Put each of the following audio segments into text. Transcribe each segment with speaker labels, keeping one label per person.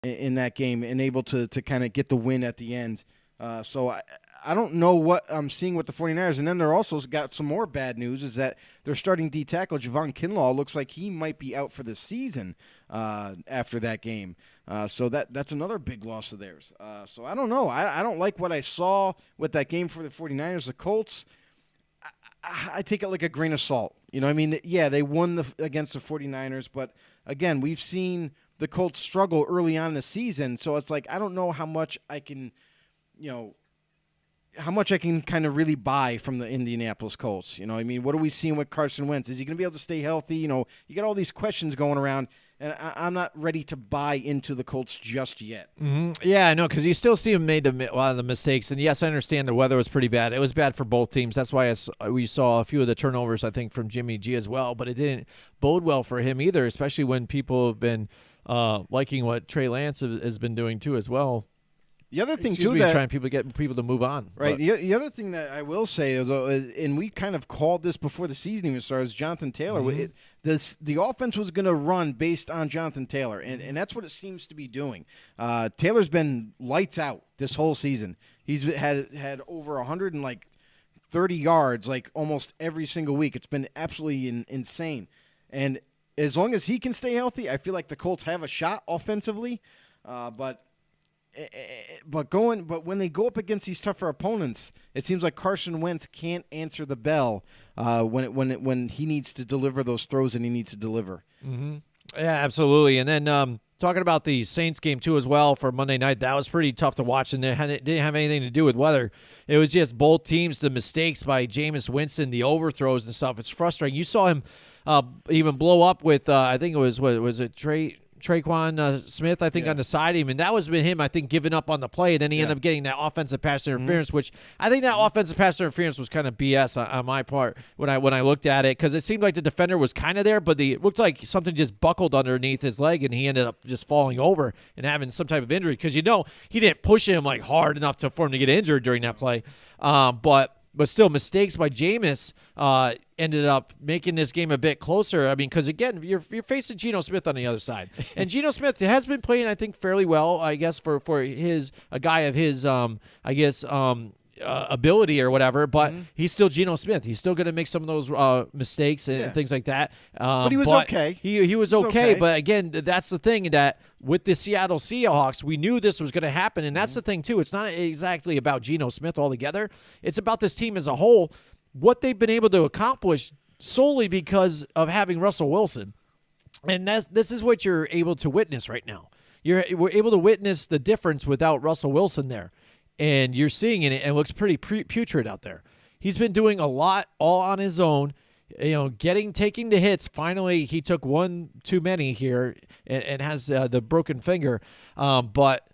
Speaker 1: in that game and able to kind of get the win at the end. So I don't know what I'm seeing with the 49ers. And then they're also got some more bad news is that their starting D tackle, Javon Kinlaw, looks like he might be out for the season after that game. So that's another big loss of theirs. So I don't know. I don't like what I saw with that game for the 49ers. The Colts, I take it like a grain of salt. You know what I mean? Yeah, they won against the 49ers, but again, we've seen the Colts struggle early on in the season, so it's like I don't know how much I can, kind of really buy from the Indianapolis Colts. You know what I mean? What are we seeing with Carson Wentz? Is he going to be able to stay healthy? You got all these questions going around, and I'm not ready to buy into the Colts just yet.
Speaker 2: Mm-hmm. Yeah, I know, because you still see him made a lot of the mistakes. And, yes, I understand the weather was pretty bad. It was bad for both teams. That's why we saw a few of the turnovers, I think, from Jimmy G as well. But it didn't bode well for him either, especially when people have been liking what Trey Lance has been doing too as well.
Speaker 1: The other thing,
Speaker 2: trying to get people to move on.
Speaker 1: Right. The other thing that I will say is, and we kind of called this before the season even started, is Jonathan Taylor. Mm-hmm. The offense was going to run based on Jonathan Taylor, and that's what it seems to be doing. Taylor's been lights out this whole season. He's had over 130 yards almost every single week. It's been absolutely insane. And as long as he can stay healthy, I feel like the Colts have a shot offensively. But when they go up against these tougher opponents, it seems like Carson Wentz can't answer the bell when he needs to deliver those throws and he needs to deliver.
Speaker 2: Mm-hmm. Yeah, absolutely. And then talking about the Saints game too as well for Monday night, that was pretty tough to watch, and it didn't have anything to do with weather. It was just both teams, the mistakes by Jameis Winston, the overthrows and stuff. It's frustrating. You saw him even blow up with I think it was it Traquan Smith, I think, on the side of him. And that was him, I think, giving up on the play. And then he ended up getting that offensive pass interference, which I think that offensive pass interference was kind of BS on my part when I looked at it, because it seemed like the defender was kind of there, but it looked like something just buckled underneath his leg, and he ended up just falling over and having some type of injury, because he didn't push him hard enough for him to get injured during that play. But still, mistakes by Jameis ended up making this game a bit closer. I mean, because, again, you're facing Geno Smith on the other side. And Geno Smith has been playing, I think, fairly well, I guess, for a guy of his, ability or whatever, but he's still Geno Smith. He's still going to make some of those mistakes and things like that.
Speaker 1: But he was okay.
Speaker 2: He was okay, but again, that's the thing, that with the Seattle Seahawks, we knew this was going to happen, and that's the thing too. It's not exactly about Geno Smith altogether. It's about this team as a whole, what they've been able to accomplish solely because of having Russell Wilson. And this is what you're able to witness right now. We're able to witness the difference without Russell Wilson there. And you're seeing it, and it looks pretty putrid out there. He's been doing a lot all on his own, taking the hits. Finally, he took one too many here and has the broken finger. But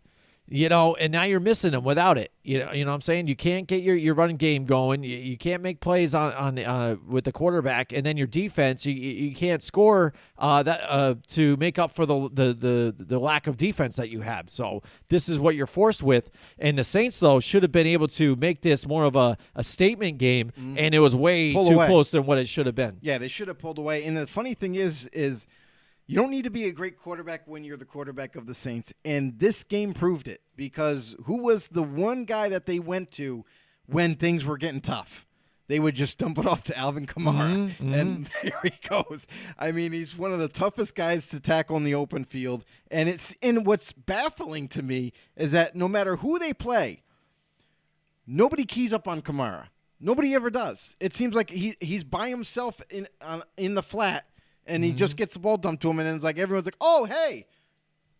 Speaker 2: and now you're missing him without it. You know what I'm saying? You can't get your running game going. You can't make plays on with the quarterback, and then your defense, you can't score to make up for the lack of defense that you have. So this is what you're forced with. And the Saints, though, should have been able to make this more of a statement game, and it was way too close than what it should have been.
Speaker 1: Yeah, they should have pulled away. And the funny thing is you don't need to be a great quarterback when you're the quarterback of the Saints. And this game proved it, because who was the one guy that they went to when things were getting tough? They would just dump it off to Alvin Kamara, and there he goes. I mean, he's one of the toughest guys to tackle in the open field. And what's baffling to me is that no matter who they play, nobody keys up on Kamara. Nobody ever does. It seems like he's by himself in the flat, and he just gets the ball dumped to him, and then it's like everyone's like, oh, hey,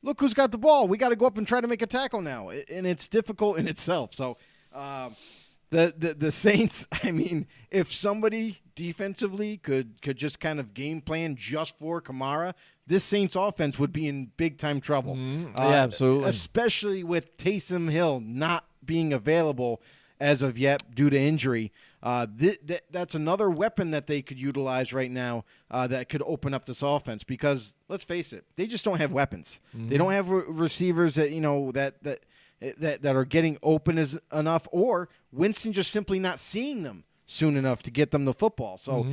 Speaker 1: look who's got the ball. We got to go up and try to make a tackle now. And it's difficult in itself. So the Saints, I mean, if somebody defensively could just kind of game plan just for Kamara, this Saints offense would be in big-time trouble.
Speaker 2: Yeah, absolutely.
Speaker 1: Especially with Taysom Hill not being available as of yet due to injury. That's another weapon that they could utilize right now that could open up this offense, because let's face it, they just don't have weapons. They don't have receivers that are getting open enough, or Winston just simply not seeing them soon enough to get them the football. So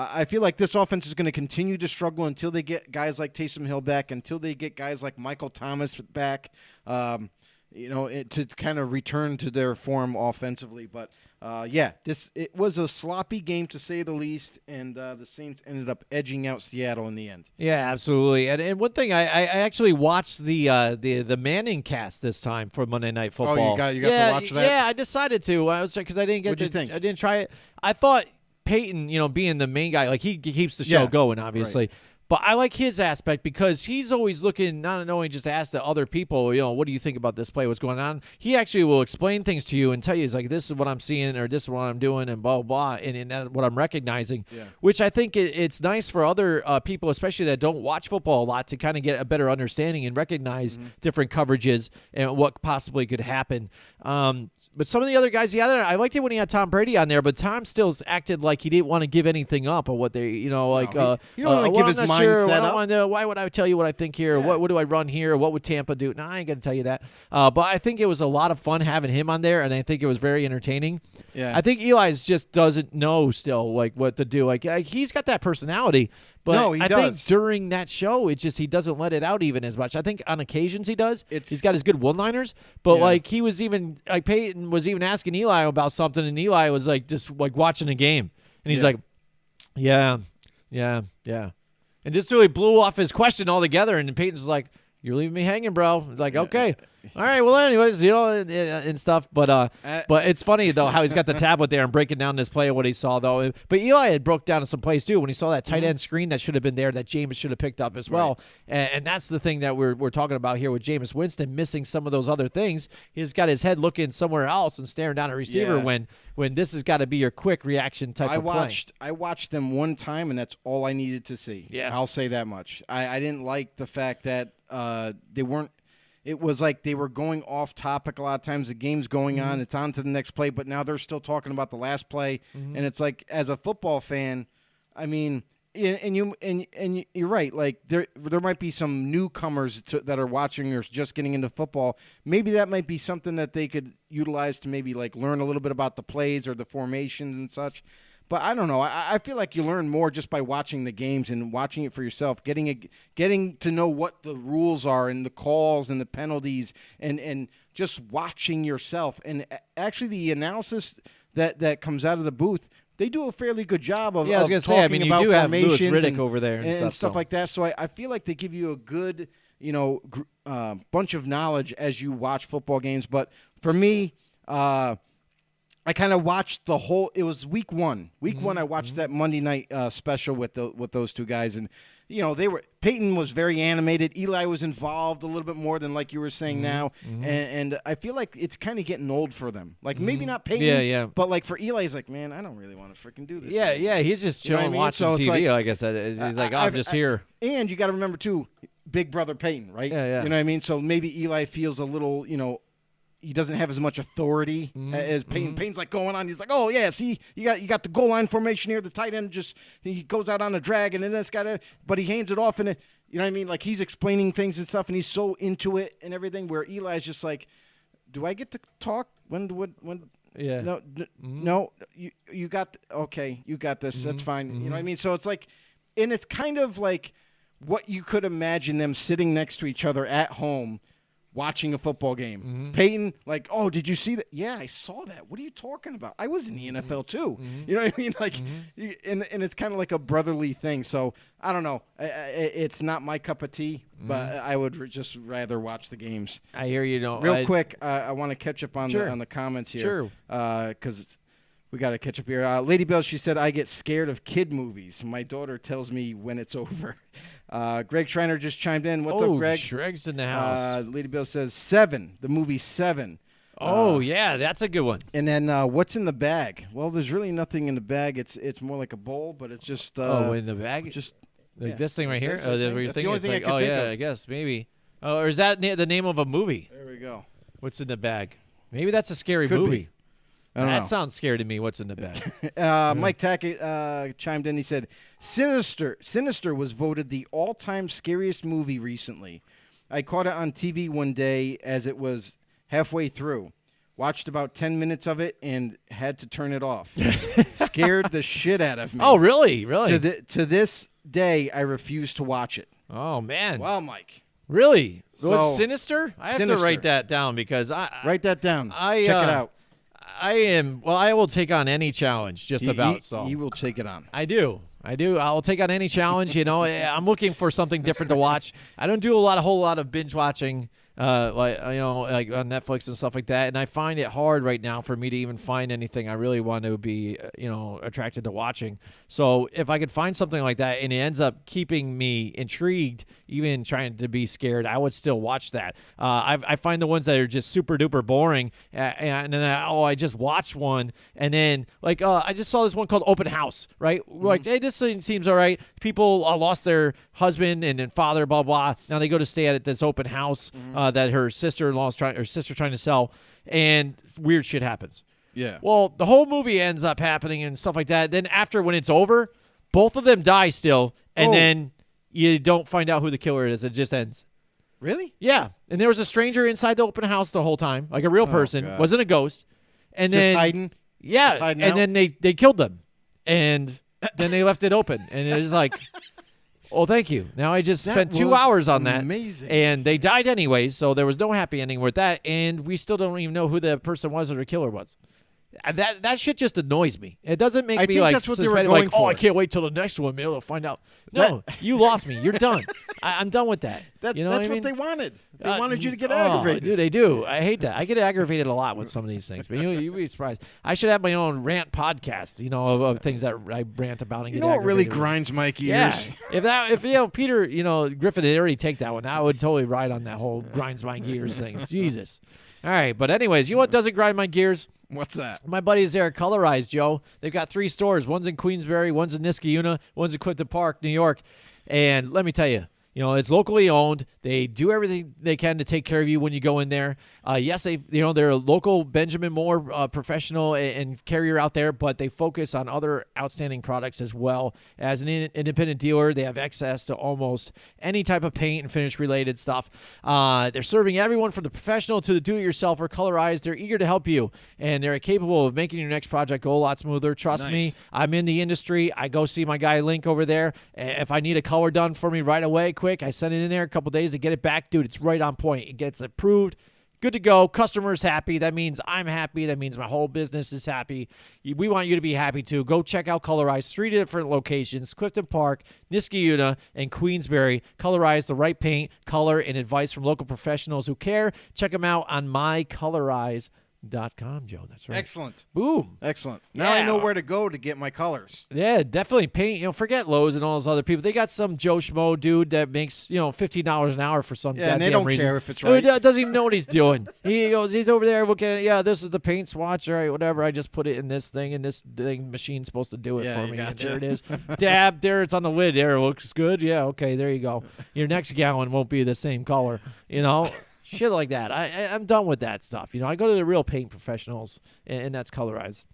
Speaker 1: I feel like this offense is going to continue to struggle until they get guys like Taysom Hill back, until they get guys like Michael Thomas back, to kind of return to their form offensively. But, it was a sloppy game to say the least, and the Saints ended up edging out Seattle in the end.
Speaker 2: Yeah, absolutely. And one thing, I actually watched the Manning cast this time for Monday Night Football.
Speaker 1: Oh, you got to watch that?
Speaker 2: Yeah, I decided to. Because I didn't get.
Speaker 1: What'd you think?
Speaker 2: I didn't try it. I thought Peyton, being the main guy, like he keeps the show going, obviously.
Speaker 1: Right.
Speaker 2: But I like his aspect because he's always looking, not only just to ask the other people, what do you think about this play, what's going on? He actually will explain things to you and tell you, he's like, this is what I'm seeing or this is what I'm doing and blah, blah, and that's what I'm recognizing, which I think it's nice for other people, especially that don't watch football a lot, to kind of get a better understanding and recognize different coverages and what possibly could happen. But some of the other guys, I liked it when he had Tom Brady on there, but Tom still acted like he didn't want to give anything up or what they,
Speaker 1: he don't want to give his mindset up.
Speaker 2: Why would I tell you what I think here?
Speaker 1: Yeah.
Speaker 2: What do I run here? What would Tampa do? No, I ain't going to tell you that. But I think it was a lot of fun having him on there, and I think it was very entertaining.
Speaker 1: Yeah.
Speaker 2: I think Eli's just doesn't know still what to do. Like he's got that personality, but
Speaker 1: No, he
Speaker 2: I
Speaker 1: does.
Speaker 2: think during that show, it's just he doesn't let it out even as much. I think on occasions he does. He's got his good one-liners, but he was even Peyton was even asking Eli about something, and Eli was just watching a game, and he's like, yeah. And just really blew off his question altogether. And Peyton's like, you're leaving me hanging, bro. It's like, okay. All right, well, anyways, and stuff. But it's funny, though, how he's got the tablet there and breaking down this play and what he saw, though. But Eli had broke down some plays, too, when he saw that tight end screen that should have been there that Jameis should have picked up as well. Right. And that's the thing that we're talking about here with Jameis Winston, missing some of those other things. He's got his head looking somewhere else and staring down a receiver when this has got to be your quick reaction type of play.
Speaker 1: I watched them one time, and that's all I needed to see.
Speaker 2: Yeah.
Speaker 1: I'll say that much. I didn't like the fact that they weren't. It was like they were going off topic a lot of times. The game's going on. It's on to the next play, but now they're still talking about the last play. And it's like, as a football fan, I mean, and you're right. Like there might be some newcomers that are watching or just getting into football. Maybe that might be something that they could utilize to maybe learn a little bit about the plays or the formations and such. But I don't know. I feel like you learn more just by watching the games and watching it for yourself, getting to know what the rules are and the calls and the penalties and just watching yourself. And actually the analysis that comes out of the booth, they do a fairly good job of
Speaker 2: I was going to say, I mean, you do have Louis Riddick over there and
Speaker 1: stuff like that. So I feel like they give you a good, bunch of knowledge as you watch football games. But for me, I kind of watched the whole. It was week one. Week one, I watched that Monday night special with those two guys, and Peyton was very animated. Eli was involved a little bit more than like you were saying now, and I feel like it's kind of getting old for them. Like maybe not Peyton, but like for Eli, he's like, man, I don't really want to freaking do this.
Speaker 2: Yeah, he's just chilling, watching TV. Like I said, he's like, I'm just here.
Speaker 1: And you got to remember too, big brother Peyton, right?
Speaker 2: Yeah.
Speaker 1: You know what I mean? So maybe Eli feels a little, he doesn't have as much authority as Peyton. Peyton's like going on. He's like, oh yeah, see, you got the goal line formation here. The tight end he goes out on a drag, and then this guy, but he hands it off, and you know what I mean? Like he's explaining things and stuff, and he's so into it and everything. Where Eli's just like, do I get to talk? When?
Speaker 2: Yeah.
Speaker 1: No. You got okay. You got this. That's fine. You know what I mean? So it's like, and it's kind of like what you could imagine them sitting next to each other at home, watching a football game. Peyton, like, oh, did you see that? Yeah, I saw that. What are you talking about? I was in the NFL too. You know what I mean? Like, and it's kind of like a brotherly thing. So I don't know. It's not my cup of tea, but I would just rather watch the games.
Speaker 2: I hear you.
Speaker 1: Real quick, I want to catch up on the comments here.
Speaker 2: Sure.
Speaker 1: Because we got to catch up here. Lady Bell, she said, I get scared of kid movies. My daughter tells me when it's over. Greg Schreiner just chimed in. What's up, Greg?
Speaker 2: Greg's in the house.
Speaker 1: Lady Bill says Seven, the movie Seven.
Speaker 2: Yeah, that's a good one.
Speaker 1: And then what's in the bag? Well, there's really nothing in the bag. It's more like a bowl, but it's just
Speaker 2: in the bag,
Speaker 1: just
Speaker 2: this thing right here.
Speaker 1: That's the only thing I could think of.
Speaker 2: I guess maybe. Oh, or is that the name of a movie?
Speaker 1: There we go.
Speaker 2: What's in the bag? Maybe that's a scary
Speaker 1: Could
Speaker 2: movie.
Speaker 1: be. That
Speaker 2: sounds scary to me. What's in the bag?
Speaker 1: Mike Tackett chimed in. He said, Sinister was voted the all-time scariest movie recently. I caught it on TV one day as it was halfway through. watched about 10 minutes of it, and had to turn it off. Scared the shit out of me.
Speaker 2: Oh, really? Really?
Speaker 1: To this day, I refuse to watch it.
Speaker 2: Oh, man.
Speaker 1: Well, Mike.
Speaker 2: Really? So
Speaker 1: So
Speaker 2: it's Sinister? I have
Speaker 1: Sinister.
Speaker 2: to write that down because
Speaker 1: Write that down.
Speaker 2: I
Speaker 1: Check it out.
Speaker 2: I will take on any challenge just about. So
Speaker 1: He will take it on.
Speaker 2: I do. I'll take on any challenge. I'm looking for something different to watch. I don't do a whole lot of binge watching, like on Netflix and stuff like that. And I find it hard right now for me to even find anything I really want to be, attracted to watching. So if I could find something like that and it ends up keeping me intrigued, even trying to be scared, I would still watch that. I find the ones that are just super duper boring, and then I just watched one, and then I just saw this one called Open House, right? Like, hey, this thing seems all right. People lost their husband and then father, blah blah. Now they go to stay at this open house that her sister-in-law trying to sell, and weird shit happens.
Speaker 1: Yeah.
Speaker 2: Well, the whole movie ends up happening and stuff like that. Then after, when it's over, both of them die still, and then you don't find out who the killer is. It just ends.
Speaker 1: Really?
Speaker 2: Yeah. And there was a stranger inside the open house the whole time, like a real person,
Speaker 1: God.
Speaker 2: wasn't a ghost. And
Speaker 1: Just
Speaker 2: then
Speaker 1: hiding?
Speaker 2: Yeah,
Speaker 1: Just hiding
Speaker 2: and
Speaker 1: out?
Speaker 2: then they killed them, and then they left it open, and it was like, oh, thank you. Now I just spent 2
Speaker 1: was
Speaker 2: hours on that.
Speaker 1: amazing.
Speaker 2: And they died anyways, so there was no happy ending with that, and we still don't even know who the person was or the killer was. That shit just annoys me. It doesn't make
Speaker 1: I
Speaker 2: me
Speaker 1: think
Speaker 2: like
Speaker 1: that's what they were
Speaker 2: suspended,
Speaker 1: going
Speaker 2: like, oh,
Speaker 1: for.
Speaker 2: I can't wait till the next one. Maybe I'll find out. No, you lost me. You're done. I'm done with that.
Speaker 1: That's
Speaker 2: what I
Speaker 1: what
Speaker 2: mean?
Speaker 1: they wanted. They wanted you to get
Speaker 2: Oh,
Speaker 1: aggravated.
Speaker 2: dude, they do. I hate that. I get aggravated a lot with some of these things, but you'd be surprised. I should have my own rant podcast, of things that I rant about and
Speaker 1: You
Speaker 2: get
Speaker 1: know what really
Speaker 2: aggravated with.
Speaker 1: grinds my gears?
Speaker 2: Yeah. If Peter, Griffin had already take that one, I would totally ride on that whole grinds my gears thing. Jesus. All right, but anyways, you know what doesn't grind my gears?
Speaker 1: What's that?
Speaker 2: My buddies there at Colorize, Joe. They've got 3 stores. One's in Queensbury, one's in Niskayuna, one's in Clifton Park, New York. And let me tell you, it's locally owned. They do everything they can to take care of you when you go in there. Yes, they're a local Benjamin Moore professional and carrier out there, but they focus on other outstanding products as well. As an independent dealer, they have access to almost any type of paint and finish related stuff. They're serving everyone from the professional to the do-it-yourselfer. Colorize. They're eager to help you, and they're capable of making your next project go a lot smoother. Trust me, I'm in the industry. I go see my guy Link over there. If I need a color done for me right away, quick, I send it in there a couple days to get it back. Dude, it's right on point. It gets approved. Good to go. Customer's happy. That means I'm happy. That means my whole business is happy. We want you to be happy too. Go check out Colorize. 3 different locations: Clifton Park, Niskayuna, and Queensbury. Colorize, the right paint, color, and advice from local professionals who care. Check them out on mycolorize.com, Joe. That's right.
Speaker 1: Excellent.
Speaker 2: Boom.
Speaker 1: Excellent. Now I know where to go to get my colors.
Speaker 2: Yeah, definitely paint. Forget Lowe's and all those other people. They got some Joe Schmo dude that makes, $15 an hour for some
Speaker 1: Yeah, and they
Speaker 2: goddamn
Speaker 1: don't
Speaker 2: reason.
Speaker 1: care if it's right.
Speaker 2: Doesn't even know what he's doing. He's over there looking at, this is the paint swatch. All right, whatever. I just put it in this thing, and this thing machine's supposed to do it
Speaker 1: Yeah,
Speaker 2: for
Speaker 1: you
Speaker 2: me.
Speaker 1: gotcha.
Speaker 2: And there it is. Dab, there it's on the lid. There, it looks good. Yeah, okay, there you go. Your next gallon won't be the same color, Shit like that. I'm done with that stuff. I go to the real paint professionals, and that's Colorize.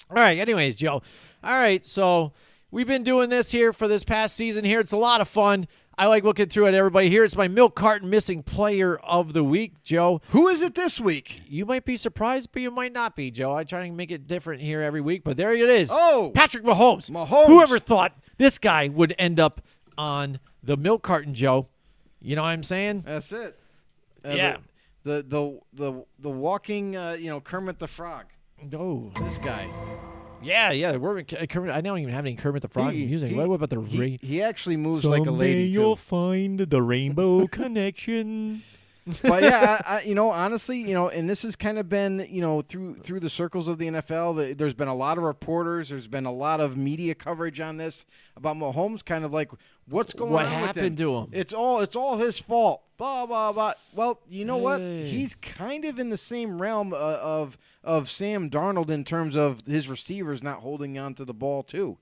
Speaker 2: All right, anyways, Joe. All right, so we've been doing this here for this past season here. It's a lot of fun. I like looking through at everybody here. It's my milk carton missing player of the week, Joe.
Speaker 1: Who is it this week?
Speaker 2: You might be surprised, but you might not be, Joe. I try and make it different here every week, but there it is.
Speaker 1: Oh!
Speaker 2: Patrick Mahomes. Whoever thought this guy would end up on the milk carton, Joe? You know what I'm saying?
Speaker 1: That's it.
Speaker 2: Yeah.
Speaker 1: The walking, Kermit the Frog.
Speaker 2: Oh.
Speaker 1: This guy.
Speaker 2: Yeah. Kermit, I don't even have any Kermit the Frog music. What about the
Speaker 1: He actually moves like a lady, too.
Speaker 2: you'll find the rainbow connection.
Speaker 1: But yeah, honestly, and this has kind of been, through the circles of the NFL, there's been a lot of reporters, there's been a lot of media coverage on this about Mahomes, kind of like what's going on with him.
Speaker 2: What happened to him?
Speaker 1: It's all his fault. Blah blah blah. Well, you know what? He's kind of in the same realm of Sam Darnold in terms of his receivers not holding on to the ball too.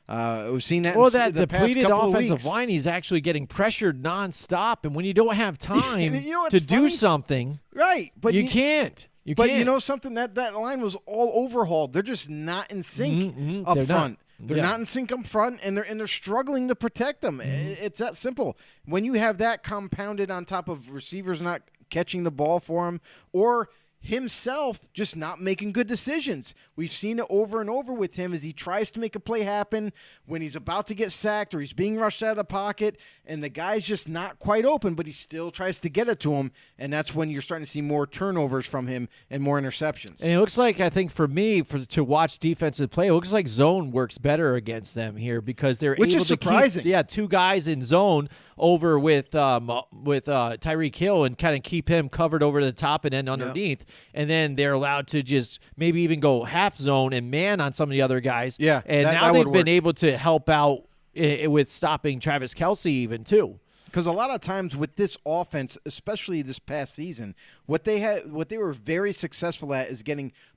Speaker 1: We've seen that.
Speaker 2: Well, that
Speaker 1: the past
Speaker 2: depleted
Speaker 1: couple of
Speaker 2: offensive
Speaker 1: weeks.
Speaker 2: line, he's actually getting pressured nonstop, and when you don't have time
Speaker 1: You know what's
Speaker 2: to do
Speaker 1: funny?
Speaker 2: something,
Speaker 1: Right? But
Speaker 2: you can't.
Speaker 1: But you know something? That line was all overhauled. They're just not in sync up
Speaker 2: They're
Speaker 1: front.
Speaker 2: not.
Speaker 1: They're
Speaker 2: Yeah.
Speaker 1: not in sync up front, and they're struggling to protect them. It's that simple. When you have that compounded on top of receivers not catching the ball for him, or himself just not making good decisions. We've seen it over and over with him as he tries to make a play happen when he's about to get sacked or he's being rushed out of the pocket, and the guy's just not quite open, but he still tries to get it to him, and that's when you're starting to see more turnovers from him and more interceptions.
Speaker 2: And it looks like, I think for me, to watch defensive play, it looks like zone works better against them here because they're
Speaker 1: Which
Speaker 2: able
Speaker 1: is
Speaker 2: to
Speaker 1: surprising.
Speaker 2: keep two guys in zone over with Tyreek Hill and kind of keep him covered over the top and then underneath. And then they're allowed to just maybe even go half zone and man on some of the other guys.
Speaker 1: Yeah,
Speaker 2: and now they've been able to help out with stopping Travis Kelce even too.
Speaker 1: Because a lot of times with this offense, especially this past season, what they were very successful at is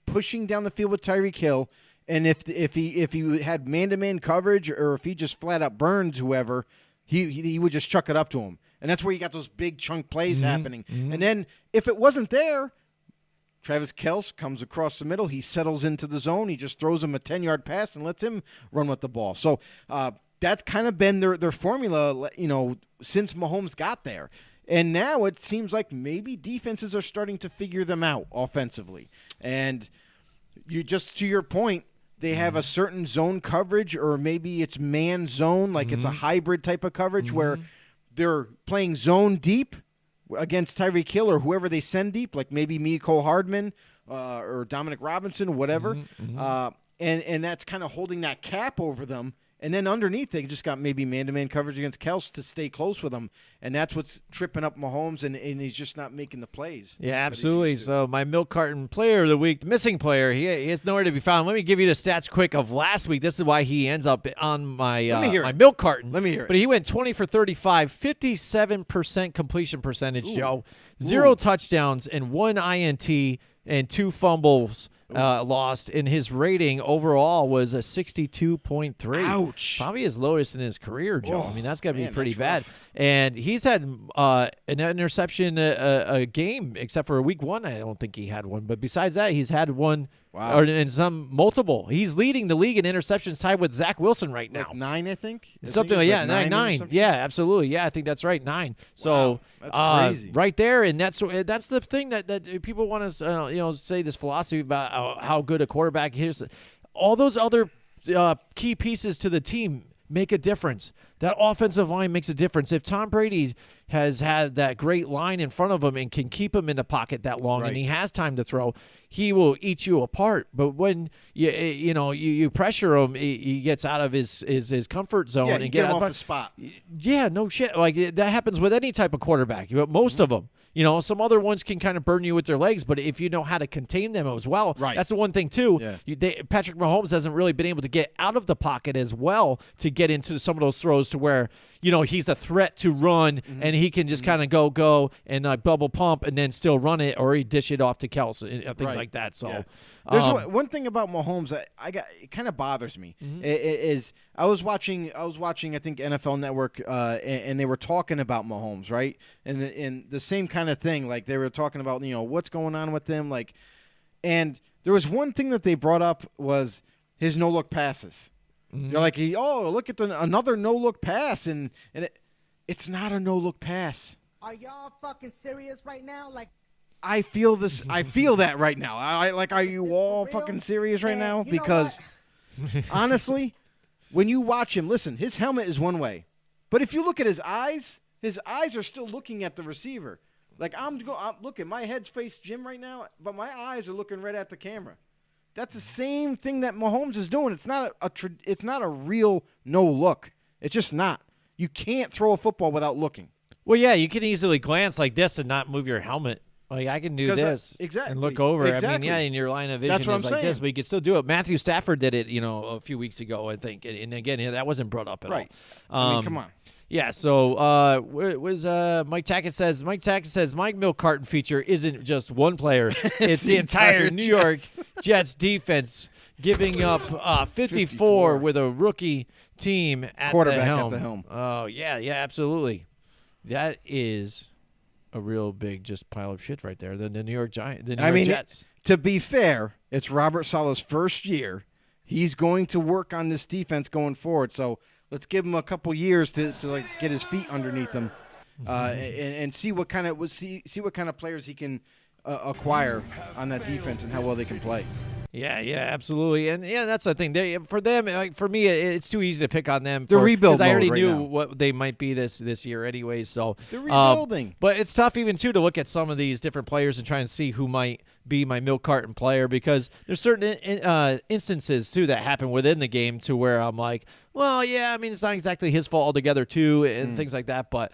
Speaker 1: pushing down the field with Tyreek Hill, and if he had man-to-man coverage or if he just flat out burns whoever, he would just chuck it up to him, and that's where you got those big chunk plays happening. And then if it wasn't there, Travis Kelce comes across the middle, he settles into the zone, he just throws him a 10-yard pass and lets him run with the ball. So that's kind of been their formula, since Mahomes got there. And now it seems like maybe defenses are starting to figure them out offensively. And to your point, they have a certain zone coverage, or maybe it's man zone, like it's a hybrid type of coverage where they're playing zone deep against Tyreek Hill or whoever they send deep, like maybe Mecole Hardman or Dominic Robinson, whatever. And that's kind of holding that cap over them. And then underneath, they just got maybe man-to-man coverage against Kelce to stay close with him. And that's what's tripping up Mahomes, and he's just not making the plays.
Speaker 2: Yeah, absolutely. So my milk carton player of the week, the missing player, he is nowhere to be found. Let me give you the stats quick of last week. This is why he ends up on my my milk carton.
Speaker 1: Let me hear it.
Speaker 2: But he went 20 for 35, 57% completion percentage, Joe. 0 touchdowns and 1 INT and 2 fumbles. Lost, and his rating overall was a 62.3.
Speaker 1: Ouch.
Speaker 2: Probably his lowest in his career, Joe. I mean, that's got to be pretty bad.
Speaker 1: Rough.
Speaker 2: And he's had an interception a game, except for week 1. I don't think he had one. But besides that, he's had one.
Speaker 1: Wow.
Speaker 2: And some multiple. He's leading the league in interceptions, tied with Zach Wilson right now.
Speaker 1: Like 9, I think.
Speaker 2: Something like nine. Yeah, absolutely. Yeah, I think that's right, 9. So
Speaker 1: that's crazy.
Speaker 2: Right there, and that's the thing that people want to say this philosophy about how good a quarterback is. All those other key pieces to the team make a difference. That offensive line makes a difference. If Tom Brady has had that great line in front of him and can keep him in the pocket that long, and he has time to throw, he will eat you apart. But when you pressure him, he gets out of his comfort zone and
Speaker 1: get him off the spot.
Speaker 2: Yeah, no shit. Like that happens with any type of quarterback. Most of them. Some other ones can kind of burn you with their legs, but if you know how to contain them as well, that's the one thing too. Yeah. Patrick Mahomes hasn't really been able to get out of the pocket as well to get into some of those throws to where he's a threat to run and he can just kind of go and bubble pump and then still run it, or he dish it off to Kelce and things like that. So
Speaker 1: there's one thing about Mahomes it kind of bothers me. Is I was watching I think NFL Network and they were talking about Mahomes, right? And the same kind of thing, like they were talking about what's going on with him, and there was one thing that they brought up was his no-look passes. They're like, look at another no-look pass, and it's not a no-look pass.
Speaker 3: Are y'all fucking serious right now?
Speaker 1: I feel this. I feel that right now. Are you all fucking serious right now? Because honestly, when you watch him, listen, his helmet is one way, but if you look at his eyes are still looking at the receiver. Like I'm looking, my head's faced Jim right now, but my eyes are looking right at the camera. That's the same thing that Mahomes is doing. It's not a real no look. It's just not. You can't throw a football without looking.
Speaker 2: Well, yeah, you can easily glance like this and not move your helmet. Like I can do this and look over.
Speaker 1: Exactly.
Speaker 2: I mean, in your line of vision is like this, but you can still do it. Matthew Stafford did it, a few weeks ago, I think, and again, that wasn't brought up at all.
Speaker 1: I mean, come on.
Speaker 2: Yeah, so was Mike Tackett says Mike Milk Carton feature isn't just one player. It's the entire New York Jets defense giving up 54 with a rookie team at
Speaker 1: quarterback
Speaker 2: the helm.
Speaker 1: At the helm.
Speaker 2: Oh, yeah, absolutely. That is a real big just pile of shit right there. The New York Jets.
Speaker 1: To be fair, it's Robert Saleh's first year. He's going to work on this defense going forward, so let's give him a couple years to get his feet underneath him, and see what kind of players he can acquire on that defense and how well they can play.
Speaker 2: Yeah, absolutely, and that's the thing. For them, like for me, it's too easy to pick on them.
Speaker 1: They're rebuild
Speaker 2: because I already
Speaker 1: mode right
Speaker 2: knew
Speaker 1: now.
Speaker 2: what they might be this year anyway. So
Speaker 1: They're rebuilding.
Speaker 2: but it's tough even too to look at some of these different players and try and see who might be my milk carton player, because there's certain instances too that happen within the game to where I'm like, well, yeah, I mean it's not exactly his fault altogether too, and things like that, but.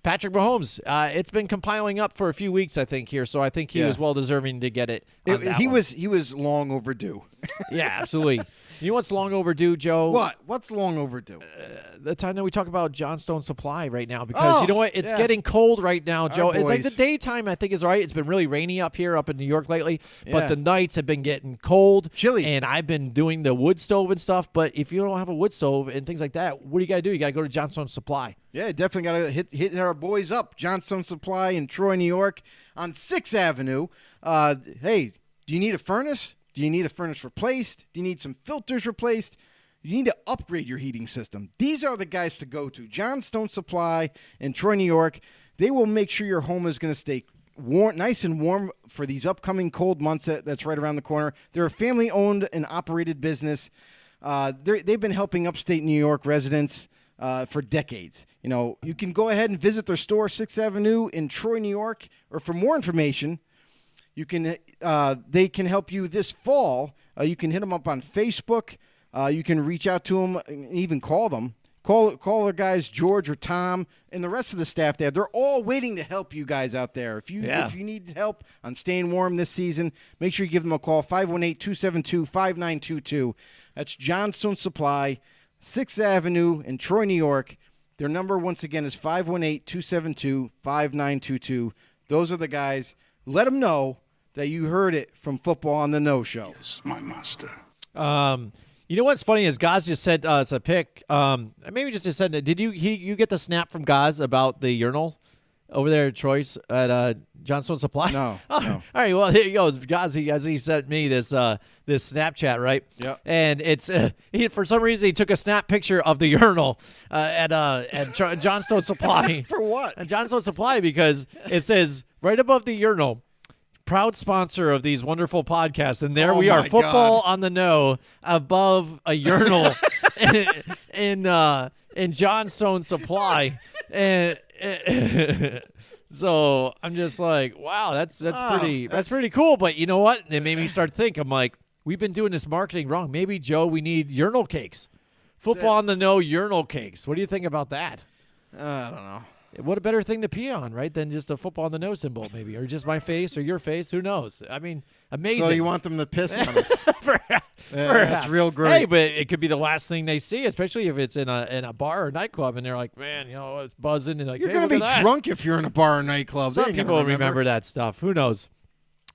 Speaker 2: Patrick Mahomes, it's been compiling up for a few weeks, I think, here, so I think he was well deserving to get it.
Speaker 1: He was long overdue.
Speaker 2: Yeah, absolutely. You know what's long overdue, Joe?
Speaker 1: What? What's long overdue?
Speaker 2: The time that we talk about Johnstone Supply right now, because you know what? It's getting cold right now, Joe. It's like the daytime, I think, is right. It's been really rainy up here up in New York lately, but the nights have been getting cold.
Speaker 1: Chilly.
Speaker 2: And I've been doing the wood stove and stuff, but if you don't have a wood stove and things like that, what do you got to do? You got to go to Johnstone Supply.
Speaker 1: Yeah, definitely got to hit our boys up. Johnstone Supply in Troy, New York on 6th Avenue. Hey, do you need a furnace? Do you need a furnace replaced? Do you need some filters replaced? You need to upgrade your heating system. These are the guys to go to. Johnstone Supply in Troy, New York. They will make sure your home is going to stay warm, nice and warm for these upcoming cold months that's right around the corner. They're a family-owned and operated business. They've been helping upstate New York residents for decades. You know, you can go ahead and visit their store, 6th Avenue in Troy, New York, or for more information, you can. They can help you this fall. You can hit them up on Facebook. You can reach out to them and even call them. Call the guys, George or Tom, and the rest of the staff there. They're all waiting to help you guys out there. If you need help on staying warm this season, make sure you give them a call, 518-272-5922. That's Johnstone Supply, 6th Avenue in Troy, New York. Their number, once again, is 518-272-5922. Those are the guys. Let them know that you heard it from Football on the No Show.
Speaker 4: Yes, my master.
Speaker 2: You know what's funny is Gaz just sent us a pic. Maybe just said, did you get the snap from Gaz about the urinal over there at Troy's at Johnstone Supply?
Speaker 1: No.
Speaker 2: Oh,
Speaker 1: no.
Speaker 2: All right, well here you go. Gaz, he sent me this Snapchat, right?
Speaker 1: Yep.
Speaker 2: And it's for some reason he took a snap picture of the urinal at Johnstone Supply.
Speaker 1: For what?
Speaker 2: At Johnstone Supply, because it says right above the urinal, proud sponsor of these wonderful podcasts, and there we are,
Speaker 1: my
Speaker 2: Football
Speaker 1: God.
Speaker 2: on the No, above a urinal in Johnstone Supply, and so I'm just like, wow, that's pretty cool. But you know what? It made me start thinking. I'm like, we've been doing this marketing wrong. Maybe, Joe, we need urinal cakes. Football on the No urinal cakes. What do you think about that?
Speaker 1: I don't know.
Speaker 2: What a better thing to pee on, right, than just a Football on the No symbol, maybe, or just my face or your face. Who knows? I mean, amazing.
Speaker 1: So you want them to piss on us?
Speaker 2: Perhaps.
Speaker 1: That's real great.
Speaker 2: Hey, but it could be the last thing they see, especially if it's in a bar or nightclub, and they're like, man, you know, it's buzzing, and like,
Speaker 1: You're
Speaker 2: hey,
Speaker 1: going to
Speaker 2: look
Speaker 1: be
Speaker 2: at that.
Speaker 1: drunk if you're in a bar or nightclub.
Speaker 2: Some people remember that stuff. Who knows?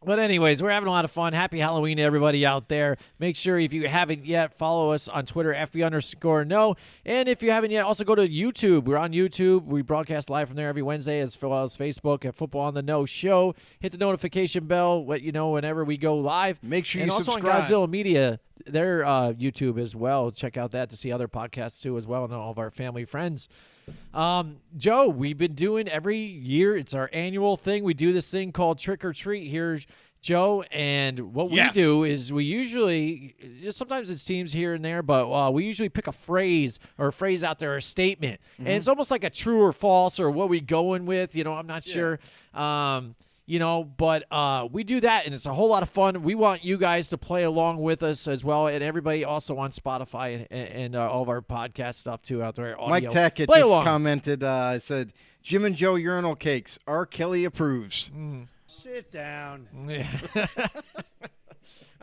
Speaker 2: But anyways, we're having a lot of fun. Happy Halloween to everybody out there. Make sure if you haven't yet, follow us on Twitter, FB_no. And if you haven't yet, also go to YouTube. We're on YouTube. We broadcast live from there every Wednesday, as well as Facebook at Football on the No Show. Hit the notification bell, let you know whenever we go live.
Speaker 1: Make sure
Speaker 2: and
Speaker 1: you
Speaker 2: also
Speaker 1: subscribe.
Speaker 2: on Godzilla Media, their YouTube as well. Check out that to see other podcasts too as well, and all of our family friends. Joe, we've been doing every year. It's our annual thing. We do this thing called Trick or Treat here, Joe, and what we do is we usually, sometimes it's teams here and there, but we usually pick a phrase out there, a statement, and it's almost like a true or false, or what we going with. You know, I'm not sure. You know, but we do that, and it's a whole lot of fun. We want you guys to play along with us as well, and everybody also on Spotify and all of our podcast stuff too out there. Audio.
Speaker 1: Mike Tackett
Speaker 2: Play
Speaker 1: just
Speaker 2: along.
Speaker 1: commented, said, Jim and Joe urinal cakes. R. Kelly approves.
Speaker 3: Sit down.
Speaker 2: Yeah.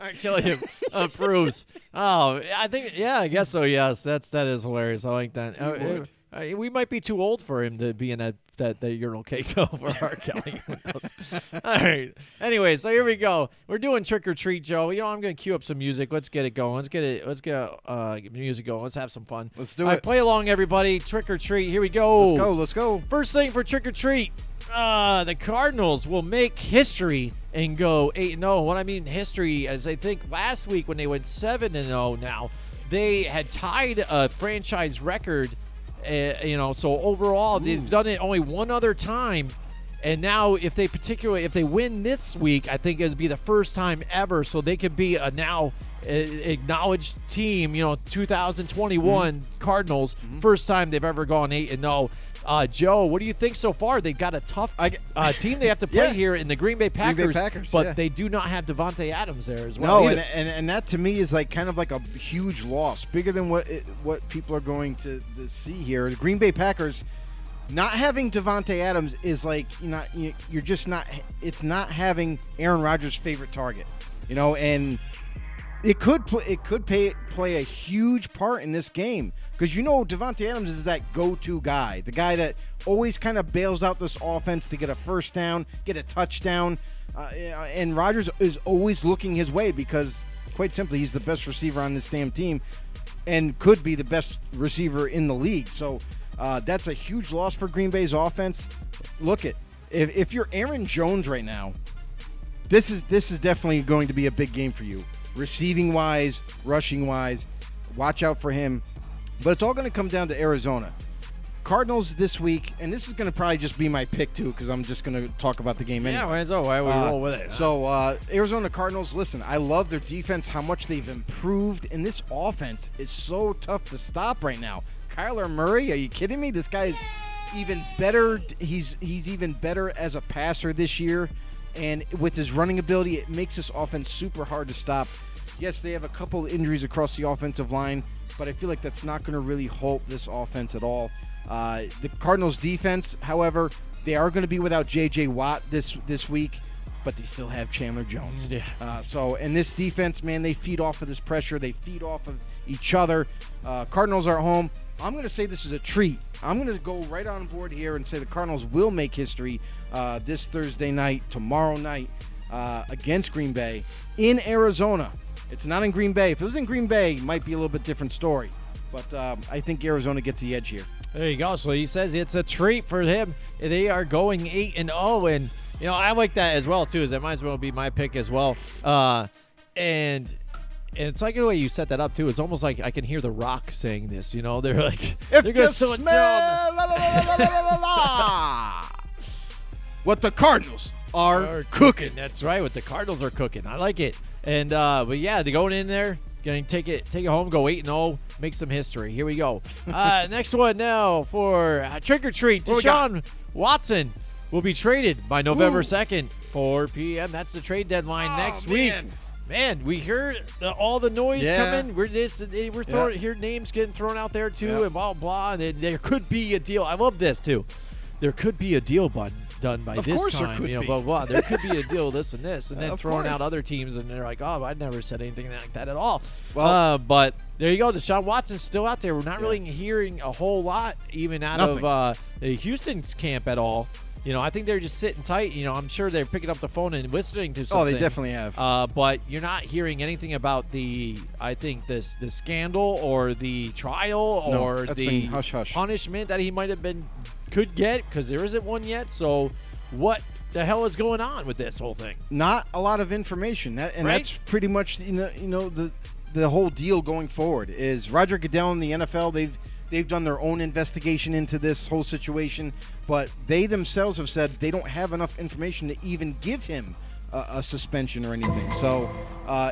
Speaker 2: All right, Killian approves. Oh, I think, yeah, I guess so. Yes, that is hilarious. I like that. We might be too old for him to be in that urinal cake over R. Kelly. All right. Anyway, so here we go. We're doing Trick or Treat, Joe. You know, I'm going to cue up some music. Let's get it going. Let's get music going. Let's have some fun.
Speaker 1: Let's do
Speaker 2: All right,
Speaker 1: it.
Speaker 2: play along, everybody. Trick or Treat. Here we go.
Speaker 1: Let's go.
Speaker 2: First thing for Trick or Treat. The Cardinals will make history and go 8-0. What I mean history is, I think last week when they went 7-0 now, they had tied a franchise record. You know, so overall they've done it only one other time, And now if they win this week, I think it would be the first time ever, so they could be a now acknowledged team, 2021 Cardinals, first time they've ever gone 8-0. Joe, what do you think so far? They've got a tough team they have to play here in the Green Bay Packers, but they do not have Devontae Adams there as well.
Speaker 1: No, and that to me is like kind of like a huge loss, bigger than what people are going to see here. The Green Bay Packers not having Devontae Adams is like you're just not. It's not having Aaron Rodgers' favorite target, and it could play a huge part in this game. Because Devontae Adams is that go-to guy, the guy that always kind of bails out this offense to get a first down, get a touchdown, and Rodgers is always looking his way because, quite simply, he's the best receiver on this damn team and could be the best receiver in the league. So that's a huge loss for Green Bay's offense. Look, if you're Aaron Jones right now, this is definitely going to be a big game for you, receiving-wise, rushing-wise. Watch out for him. But it's all going to come down to Arizona. Cardinals this week, and this is going to probably just be my pick, too, because I'm just going to talk about the game anyway.
Speaker 2: Yeah, why we roll with it.
Speaker 1: So, Arizona Cardinals, listen, I love their defense, how much they've improved, and this offense is so tough to stop right now. Kyler Murray, are you kidding me? This guy is even better. He's even better as a passer this year, and with his running ability, it makes this offense super hard to stop. Yes, they have a couple injuries across the offensive line, but I feel like that's not going to really halt this offense at all. The Cardinals' defense, however, they are going to be without J.J. Watt this week, but they still have Chandler Jones. Yeah. And this defense, man, they feed off of this pressure. They feed off of each other. Cardinals are home. I'm going to say this is a treat. I'm going to go right on board here and say the Cardinals will make history this Thursday night, tomorrow night, against Green Bay in Arizona. It's not in Green Bay. If it was in Green Bay, it might be a little bit different story. But I think Arizona gets the edge here.
Speaker 2: There you go. So he says it's a treat for him. They are going 8-0, and I like that as well too. As that might as well be my pick as well. And it's like the way you set that up too. It's almost like I can hear The Rock saying this. They're like,
Speaker 1: if
Speaker 2: they're going to
Speaker 1: smell what the Cardinals are cooking.
Speaker 2: That's right. What the Cardinals are cooking. I like it. And but yeah, they're going in there, going to take it home, go 8-0, make some history. Here we go. Next one now for Trick or Treat. Deshaun Watson will be traded by November 2nd, 4 p.m. That's the trade deadline next week. Man, we hear all the noise coming. We're hearing names getting thrown out there too, and blah blah. And there could be a deal. I love this too. There could be a deal done by this time. Blah blah. There could be a deal, this and this, and then throwing out other teams, and they're like, oh, I never said anything like that at all. Well, but there you go. Deshaun Watson's still out there. We're not really hearing a whole lot, even out of Houston's camp at all. I think they're just sitting tight. I'm sure they're picking up the phone and listening to something.
Speaker 1: Oh, they definitely have.
Speaker 2: But you're not hearing anything about the scandal or the trial or the
Speaker 1: hush-hush
Speaker 2: punishment that he could get, because there isn't one yet. So what the hell is going on with this whole thing?
Speaker 1: Not a lot of information. That's pretty much the whole deal going forward. Is Roger Goodell and the NFL, they've done their own investigation into this whole situation, but they themselves have said they don't have enough information to even give him a suspension or anything. So,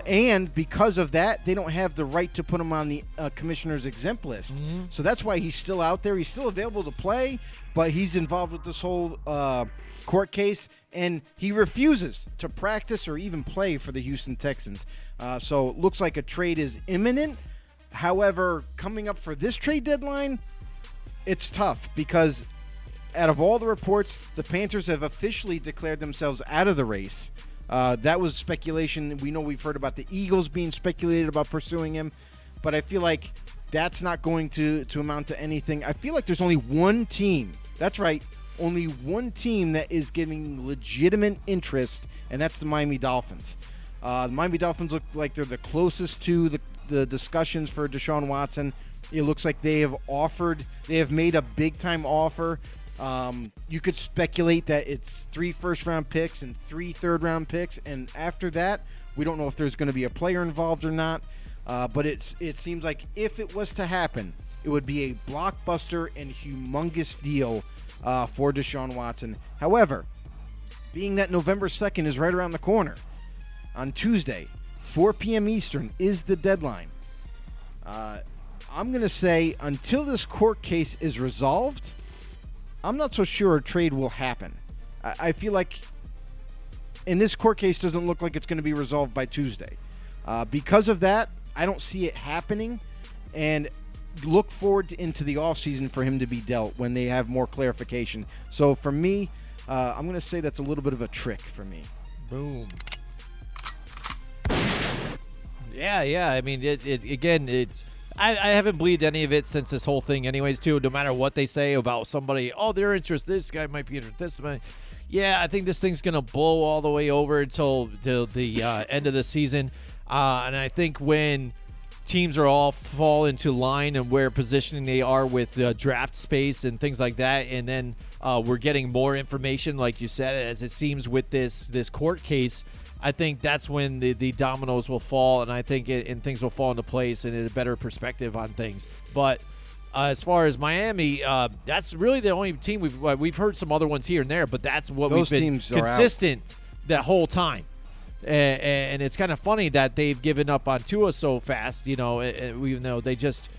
Speaker 1: and because of that, they don't have the right to put him on the commissioner's exempt list. Mm-hmm. So that's why he's still out there. He's still available to play, but he's involved with this whole court case, and he refuses to practice or even play for the Houston Texans. So it looks like a trade is imminent. However, coming up for this trade deadline, it's tough because out of all the reports, the Panthers have officially declared themselves out of the race. That was speculation. We know we've heard about the Eagles being speculated about pursuing him, but I feel like that's not going to amount to anything. I feel like there's only one team. That's right. Only one team that is giving legitimate interest, and that's the Miami Dolphins. The Miami Dolphins look like they're the closest to the discussions for Deshaun Watson. It looks like they have made a big-time offer. You could speculate that it's 3 first-round picks and 3 third-round picks, and after that, we don't know if there's going to be a player involved or not. But it seems like if it was to happen, it would be a blockbuster and humongous deal for Deshaun Watson. However, being that November 2nd is right around the corner. On Tuesday, 4 p.m. Eastern is the deadline. I'm going to say until this court case is resolved, I'm not so sure a trade will happen. I feel like, and this court case doesn't look like it's going to be resolved by Tuesday. Because of that, I don't see it happening, and look forward into the offseason for him to be dealt when they have more clarification. So for me, I'm going to say that's a little bit of a trick for me.
Speaker 2: Boom. Yeah. I mean, it's I haven't believed any of it since this whole thing anyways, too. No matter what they say about somebody, they're interested. This guy might be interested. This might. Yeah, I think this thing's going to blow all the way over until the end of the season. And I think when teams are all fall into line and where positioning they are with draft space and things like that, and then we're getting more information, like you said, as it seems with this court case, I think that's when the dominoes will fall, and I think and things will fall into place and a better perspective on things. But as far as Miami, that's really the only team we've heard some other ones here and there, but that's what
Speaker 1: Those
Speaker 2: we've been
Speaker 1: teams are
Speaker 2: consistent that whole time. And it's kind of funny that they've given up on Tua so fast, even though they just,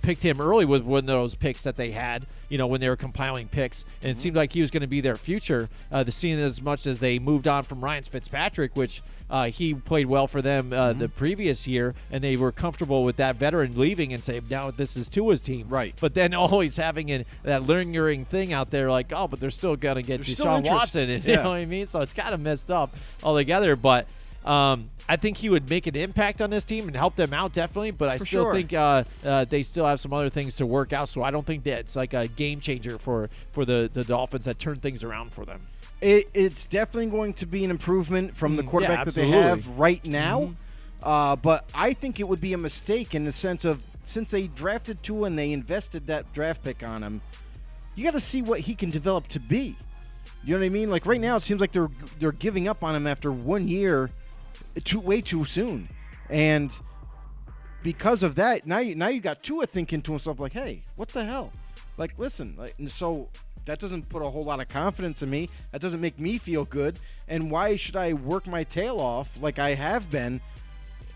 Speaker 2: picked him early with one of those picks that they had, when they were compiling picks. And it seemed like he was going to be their future, seeing as much as they moved on from Ryan Fitzpatrick, which he played well for them the previous year, and they were comfortable with that veteran leaving and say, now this is Tua's team.
Speaker 1: Right.
Speaker 2: But then always having that lingering thing out there like, but they're still going to get Deshaun Watson. And, You know what I mean? So it's kind of messed up altogether. But I think he would make an impact on this team and help them out, definitely. But I still think they still have some other things to work out. So I don't think that it's like a game changer for the Dolphins that turn things around for them.
Speaker 1: It's definitely going to be an improvement from the quarterback that they have right now. But I think it would be a mistake in the sense of, since they drafted Tua and they invested that draft pick on him, you got to see what he can develop to be. You know what I mean? Like right now, it seems like they're giving up on him after 1 year, way too soon. And because of that, now you got Tua thinking to himself like, hey, what the hell? Like, listen, and so that doesn't put a whole lot of confidence in me. That doesn't make me feel good. And why should I work my tail off like I have been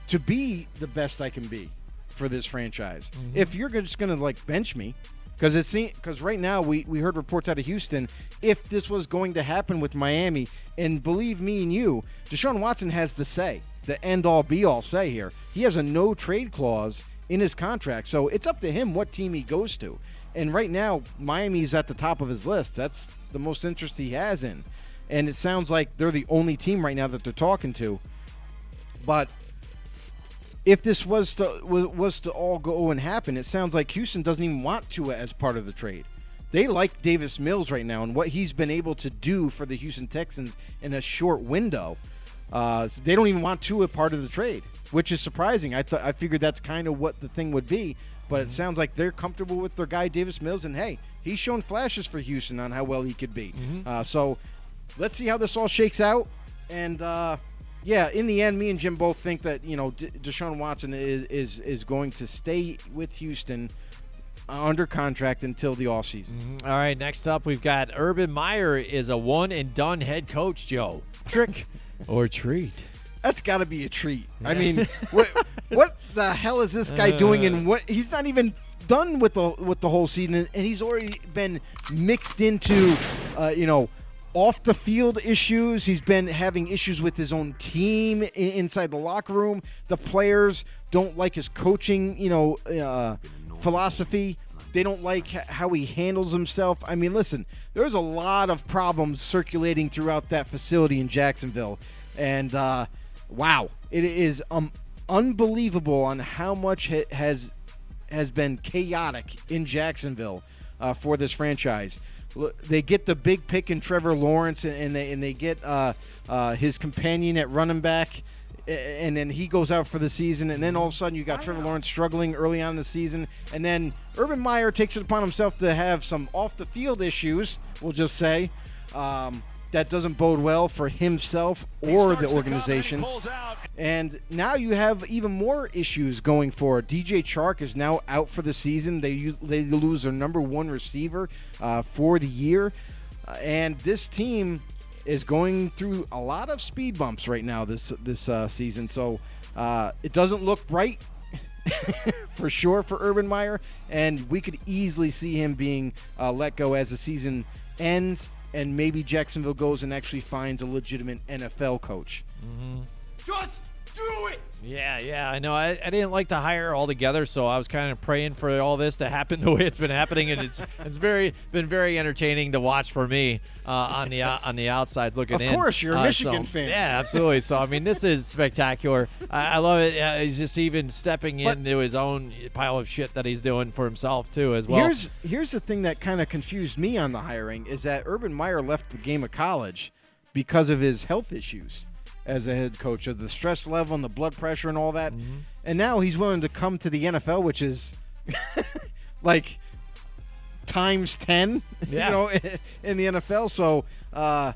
Speaker 1: to be the best I can be for this franchise? If you're just going to like bench me, because right now we heard reports out of Houston, if this was going to happen with Miami, and believe me and you, Deshaun Watson has the say, the end-all be-all say here. He has a no-trade clause in his contract, so it's up to him what team he goes to. And right now, Miami's at the top of his list. That's the most interest he has in. And it sounds like they're the only team right now that they're talking to. But if this was to all go and happen, it sounds like Houston doesn't even want Tua as part of the trade. They like Davis Mills right now and what he's been able to do for the Houston Texans in a short window. They don't even want Tua part of the trade, which is surprising. I figured that's kind of what the thing would be. But it sounds like they're comfortable with their guy, Davis Mills. And, hey, he's shown flashes for Houston on how well he could be. So let's see how this all shakes out. And, in the end, me and Jim both think that, Deshaun Watson is going to stay with Houston under contract until the offseason.
Speaker 2: All right, next up, we've got Urban Meyer is a one-and-done head coach, Joe. Trick or treat?
Speaker 1: That's got to be a treat. I mean, what the hell is this guy doing? And what he's not even done with the whole season, and he's already been mixed into, off the field issues. He's been having issues with his own team inside the locker room. The players don't like his coaching, philosophy. They don't like how he handles himself. I mean, listen, there's a lot of problems circulating throughout that facility in Jacksonville, and wow, it is unbelievable on how much it has been chaotic in Jacksonville for this franchise. They get the big pick in Trevor Lawrence, and they get his companion at running back, and then he goes out for the season, and then all of a sudden you got Trevor Lawrence struggling early on in the season, and then Urban Meyer takes it upon himself to have some off-the-field issues, we'll just say, that doesn't bode well for himself or the organization. And now you have even more issues going forward. DJ Chark is now out for the season. They lose their number one receiver for the year. And this team is going through a lot of speed bumps right now this season. So it doesn't look bright for sure for Urban Meyer, and we could easily see him being let go as the season ends, and maybe Jacksonville goes and actually finds a legitimate NFL coach.
Speaker 2: Mm-hmm.
Speaker 3: Just do it!
Speaker 2: Yeah, I know. I didn't like the hire altogether, so I was kind of praying for all this to happen the way it's been happening, and it's been very entertaining to watch for me on the outside looking in.
Speaker 1: Of course, you're a Michigan fan.
Speaker 2: Yeah, absolutely. So I mean, this is spectacular. I love it. He's just even stepping into his own pile of shit that he's doing for himself too, as well.
Speaker 1: Here's the thing that kind of confused me on the hiring is that Urban Meyer left the game of college because of his health issues as a head coach, of the stress level and the blood pressure and all that. Mm-hmm. And now he's willing to come to the NFL, which is like times 10, in the NFL. So I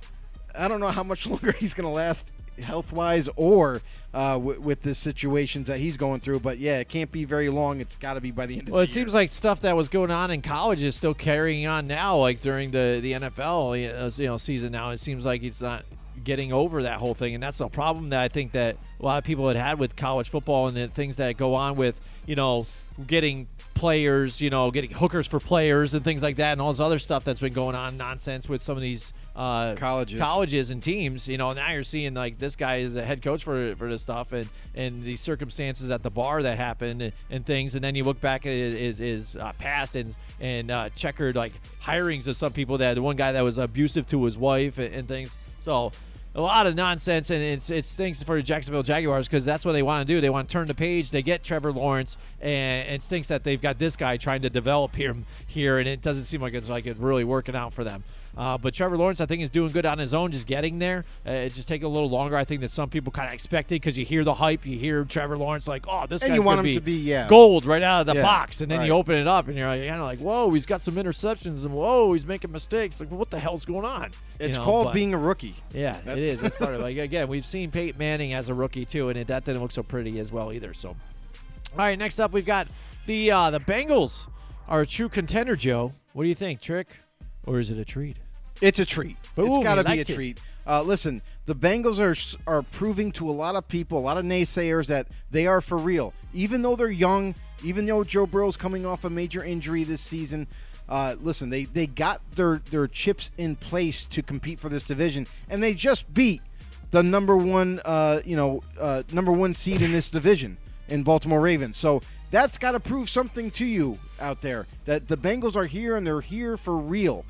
Speaker 1: don't know how much longer he's going to last health-wise or with the situations that he's going through. But, yeah, it can't be very long. It's got to be by the end of the year.
Speaker 2: Well, it seems like stuff that was going on in college is still carrying on now, like during the NFL season now. It seems like he's not getting over that whole thing, and that's a problem that I think that a lot of people had with college football and the things that go on with, getting players, getting hookers for players and things like that, and all this other stuff that's been going on, nonsense with some of these colleges and teams. Now you're seeing like this guy is a head coach for this stuff, and these circumstances at the bar that happened and things, and then you look back at his past and checkered like hirings of some people, that one guy that was abusive to his wife and things. So a lot of nonsense, and it's things for the Jacksonville Jaguars, because that's what they want to do. They want to turn the page. They get Trevor Lawrence, and it stinks that they've got this guy trying to develop him here, and it doesn't seem like it's really working out for them. But Trevor Lawrence, I think, is doing good on his own, just getting there. It's just taking a little longer, I think, than some people kind of expected, because you hear the hype. You hear Trevor Lawrence like, oh, this guy's going to be gold right out of the box. And then you open it up, and you're kind of like, whoa, he's got some interceptions, and whoa, he's making mistakes. Like, what the hell's going on?
Speaker 1: It's called being a rookie.
Speaker 2: Yeah, it is. That's part of it. Like, again, we've seen Peyton Manning as a rookie, too, and that didn't look so pretty as well either. So, all right, next up, we've got the Bengals are a true contender, Joe. What do you think, Trick? Or is it a treat?
Speaker 1: It's a treat.
Speaker 2: Boom,
Speaker 1: it's got to be a treat. Listen, the Bengals are proving to a lot of people, a lot of naysayers, that they are for real. Even though they're young, even though Joe Burrow's coming off a major injury this season, listen, they got their chips in place to compete for this division, and they just beat the number one seed in this division in Baltimore Ravens. So that's got to prove something to you out there, that the Bengals are here and they're here for real.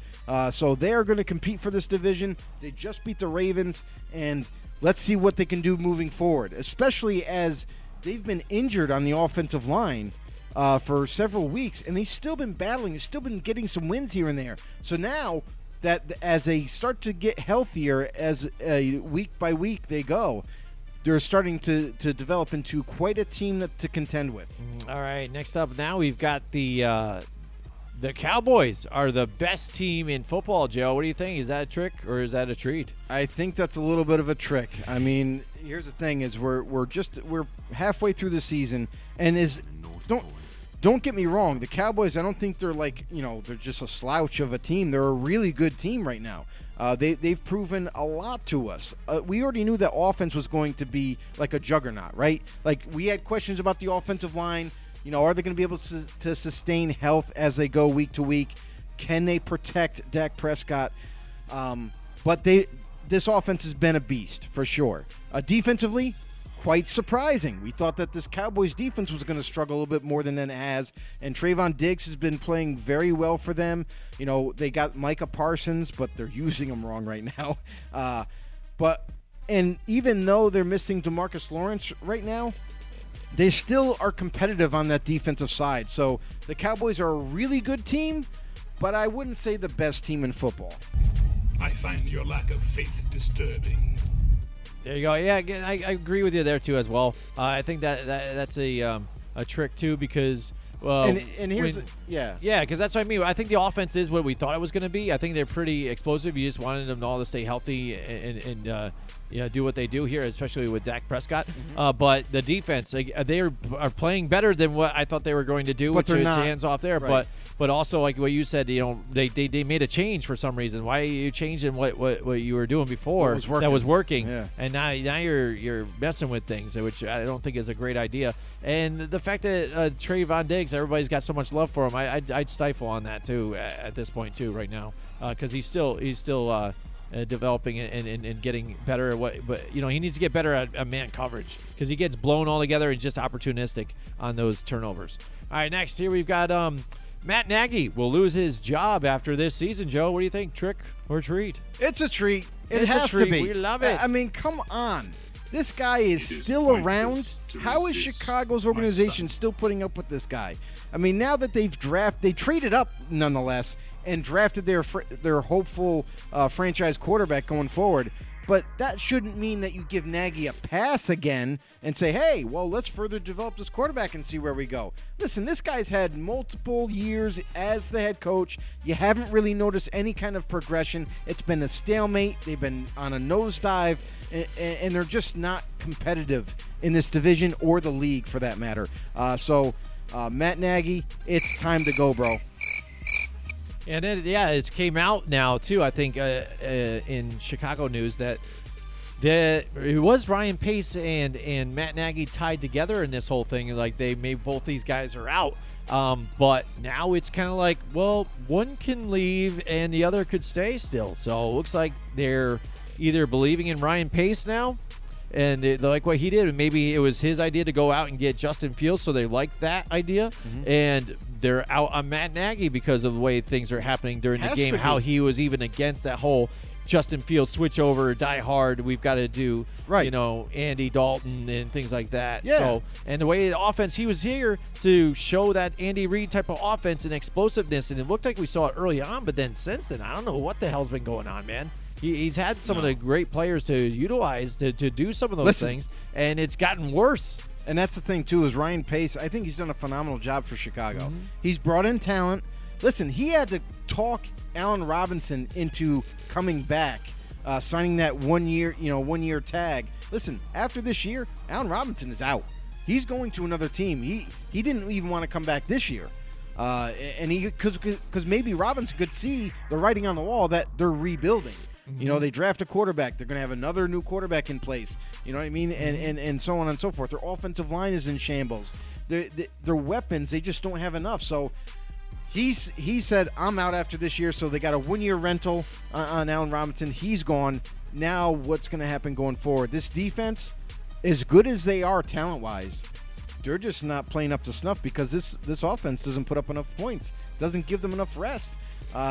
Speaker 1: So they are going to compete for this division. They just beat the Ravens, and let's see what they can do moving forward, especially as they've been injured on the offensive line for several weeks, and they've still been battling. They've still been getting some wins here and there. So now that as they start to get healthier, as week by week they go, they're starting to develop into quite a team to contend with.
Speaker 2: All right, next up now we've got the Cowboys are the best team in football, Joe. What do you think? Is that a trick or is that a treat?
Speaker 1: I think that's a little bit of a trick. I mean, here's the thing: is we're halfway through the season, and don't get me wrong, the Cowboys, I don't think they're they're just a slouch of a team. They're a really good team right now. They've proven a lot to us. We already knew that offense was going to be like a juggernaut, right? Like, we had questions about the offensive line. Are they going to be able to sustain health as they go week to week? Can they protect Dak Prescott? But this offense has been a beast for sure. Defensively, quite surprising. We thought that this Cowboys defense was going to struggle a little bit more than it has, and Trayvon Diggs has been playing very well for them. They got Micah Parsons, but they're using him wrong right now. And even though they're missing DeMarcus Lawrence right now, they still are competitive on that defensive side. So the Cowboys are a really good team, but I wouldn't say the best team in football.
Speaker 4: I find your lack of faith disturbing.
Speaker 2: There you go. Yeah, again, I agree with you there too as well. I think that's a trick too, because
Speaker 1: and here's
Speaker 2: because that's what I mean. I think the offense is what we thought it was going to be. I think they're pretty explosive. You just wanted them all to stay healthy and do what they do here, especially with Dak Prescott. But the defense, they are playing better than what I thought they were going to do,
Speaker 1: But
Speaker 2: which is
Speaker 1: they're not.
Speaker 2: hands off there.
Speaker 1: Right.
Speaker 2: But also, like what you said, they made a change for some reason. Why are you changing what you were doing before that was working?
Speaker 1: Yeah.
Speaker 2: And now you're messing with things, which I don't think is a great idea. And the fact that Trayvon Diggs, everybody's got so much love for him, I'd stifle on that too at this point too right now, because he's still developing and getting better at what. But he needs to get better at man coverage, because he gets blown all together and just opportunistic on those turnovers. All right, next here we've got Matt Nagy will lose his job after this season. Joe, what do you think? Trick or treat?
Speaker 1: It's a treat. It
Speaker 2: It's a
Speaker 1: has
Speaker 2: treat.
Speaker 1: to be.
Speaker 2: We love it.
Speaker 1: I mean, come on. This guy is still around. How is Chicago's organization still putting up with this guy? I mean, now that they traded up nonetheless and drafted their hopeful franchise quarterback going forward. But that shouldn't mean that you give Nagy a pass again and say, hey, well, let's further develop this quarterback and see where we go. Listen, this guy's had multiple years as the head coach. You haven't really noticed any kind of progression. It's been a stalemate. They've been on a nosedive, and they're just not competitive in this division or the league for that matter. So, Matt Nagy, it's time to go, bro.
Speaker 2: And it came out now too. I think in Chicago news that it was Ryan Pace and Matt Nagy tied together in this whole thing. Like they made both these guys are out. But now it's kind of like, well, one can leave and the other could stay still. So it looks like they're either believing in Ryan Pace now, and they like what he did, and maybe it was his idea to go out and get Justin Fields, so they liked that idea, and they're out on Matt Nagy because of the way things are happening during the game, how he was even against that whole Justin Fields switch over, die hard, we've got to do, Andy Dalton and things like that.
Speaker 1: Yeah.
Speaker 2: So, and the way the offense, he was here to show that Andy Reid type of offense and explosiveness, and it looked like we saw it early on, but then since then, I don't know what the hell's been going on, man. He's had some of the great players to utilize to do some of those things, and it's gotten worse.
Speaker 1: And that's the thing, too, is Ryan Pace, I think he's done a phenomenal job for Chicago. He's brought in talent. Listen, he had to talk Allen Robinson into coming back, signing that 1 year tag. Listen, after this year, Allen Robinson is out. He's going to another team. He didn't even want to come back this year. And because maybe Robinson could see the writing on the wall that they're rebuilding. They draft a quarterback. They're going to have another new quarterback in place. You know what I mean? And so on and so forth. Their offensive line is in shambles. Their weapons, they just don't have enough. So he said, I'm out after this year. So they got a 1 year rental on Allen Robinson. He's gone. Now what's going to happen going forward? This defense, as good as they are talent-wise, they're just not playing up to snuff because this offense doesn't put up enough points. Doesn't give them enough rest.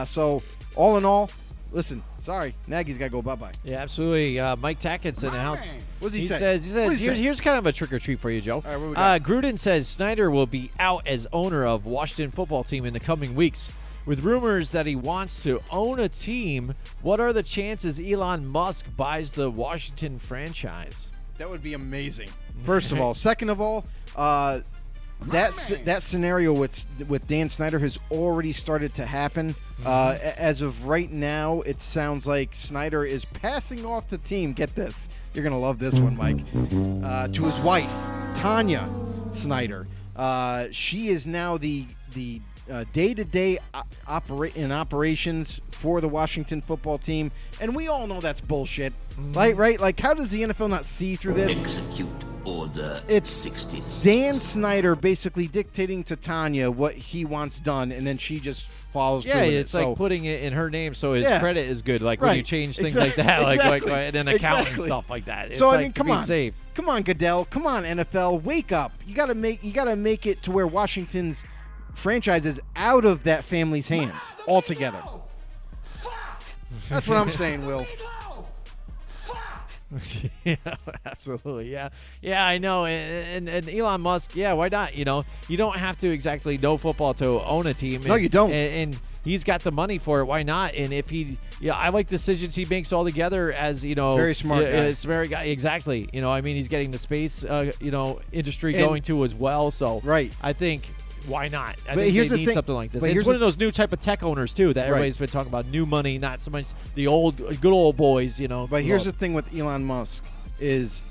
Speaker 1: So all in all, listen, sorry, Nagy's got to go bye-bye.
Speaker 2: Yeah, absolutely. Mike Tackett's in the house.
Speaker 1: What does he say?
Speaker 2: Says here's kind of a trick or treat for you, Joe.
Speaker 1: All right, what we got?
Speaker 2: Gruden says Snyder will be out as owner of Washington football team in the coming weeks. With rumors that he wants to own a team, what are the chances Elon Musk buys the Washington franchise?
Speaker 1: That would be amazing. First of all. Second of all, that scenario with Dan Snyder has already started to happen. As of right now, it sounds like Snyder is passing off the team. Get this. You're going to love this one, Mike. To his wife, Tanya Snyder. She is now the day-to-day operations for the Washington football team. And we all know that's bullshit. Right? Like, how does the NFL not see through this?
Speaker 3: Execute Order
Speaker 1: It's
Speaker 3: 66.
Speaker 1: Dan Snyder basically dictating to Tanya what he wants done, and then she just follows through with it.
Speaker 2: It's like putting it in her name so his credit is good. Like when you change things like that, like in an account and stuff like that. It's
Speaker 1: so
Speaker 2: like,
Speaker 1: I mean,
Speaker 2: come on, safe.
Speaker 1: Come on, Goodell. Come on, NFL. Wake up. You gotta make it to where Washington's franchise is out of that family's hands altogether. That's what I'm saying, Will.
Speaker 2: Yeah, absolutely. Yeah, I know. And Elon Musk, why not? You don't have to exactly know football to own a team.
Speaker 1: No, you don't.
Speaker 2: And he's got the money for it. Why not? And if I like decisions he makes all together as,
Speaker 1: very smart guy.
Speaker 2: Smart guy. Exactly. He's getting the space, industry going to as well. So
Speaker 1: right.
Speaker 2: I think why not? I
Speaker 1: But
Speaker 2: think
Speaker 1: here's
Speaker 2: they
Speaker 1: the
Speaker 2: need
Speaker 1: thing-
Speaker 2: something like this.
Speaker 1: but
Speaker 2: It's
Speaker 1: here's
Speaker 2: one
Speaker 1: the-
Speaker 2: of those new type of tech owners too that everybody's been talking about. New money, not so much the good old boys.
Speaker 1: But here's the thing with Elon Musk is,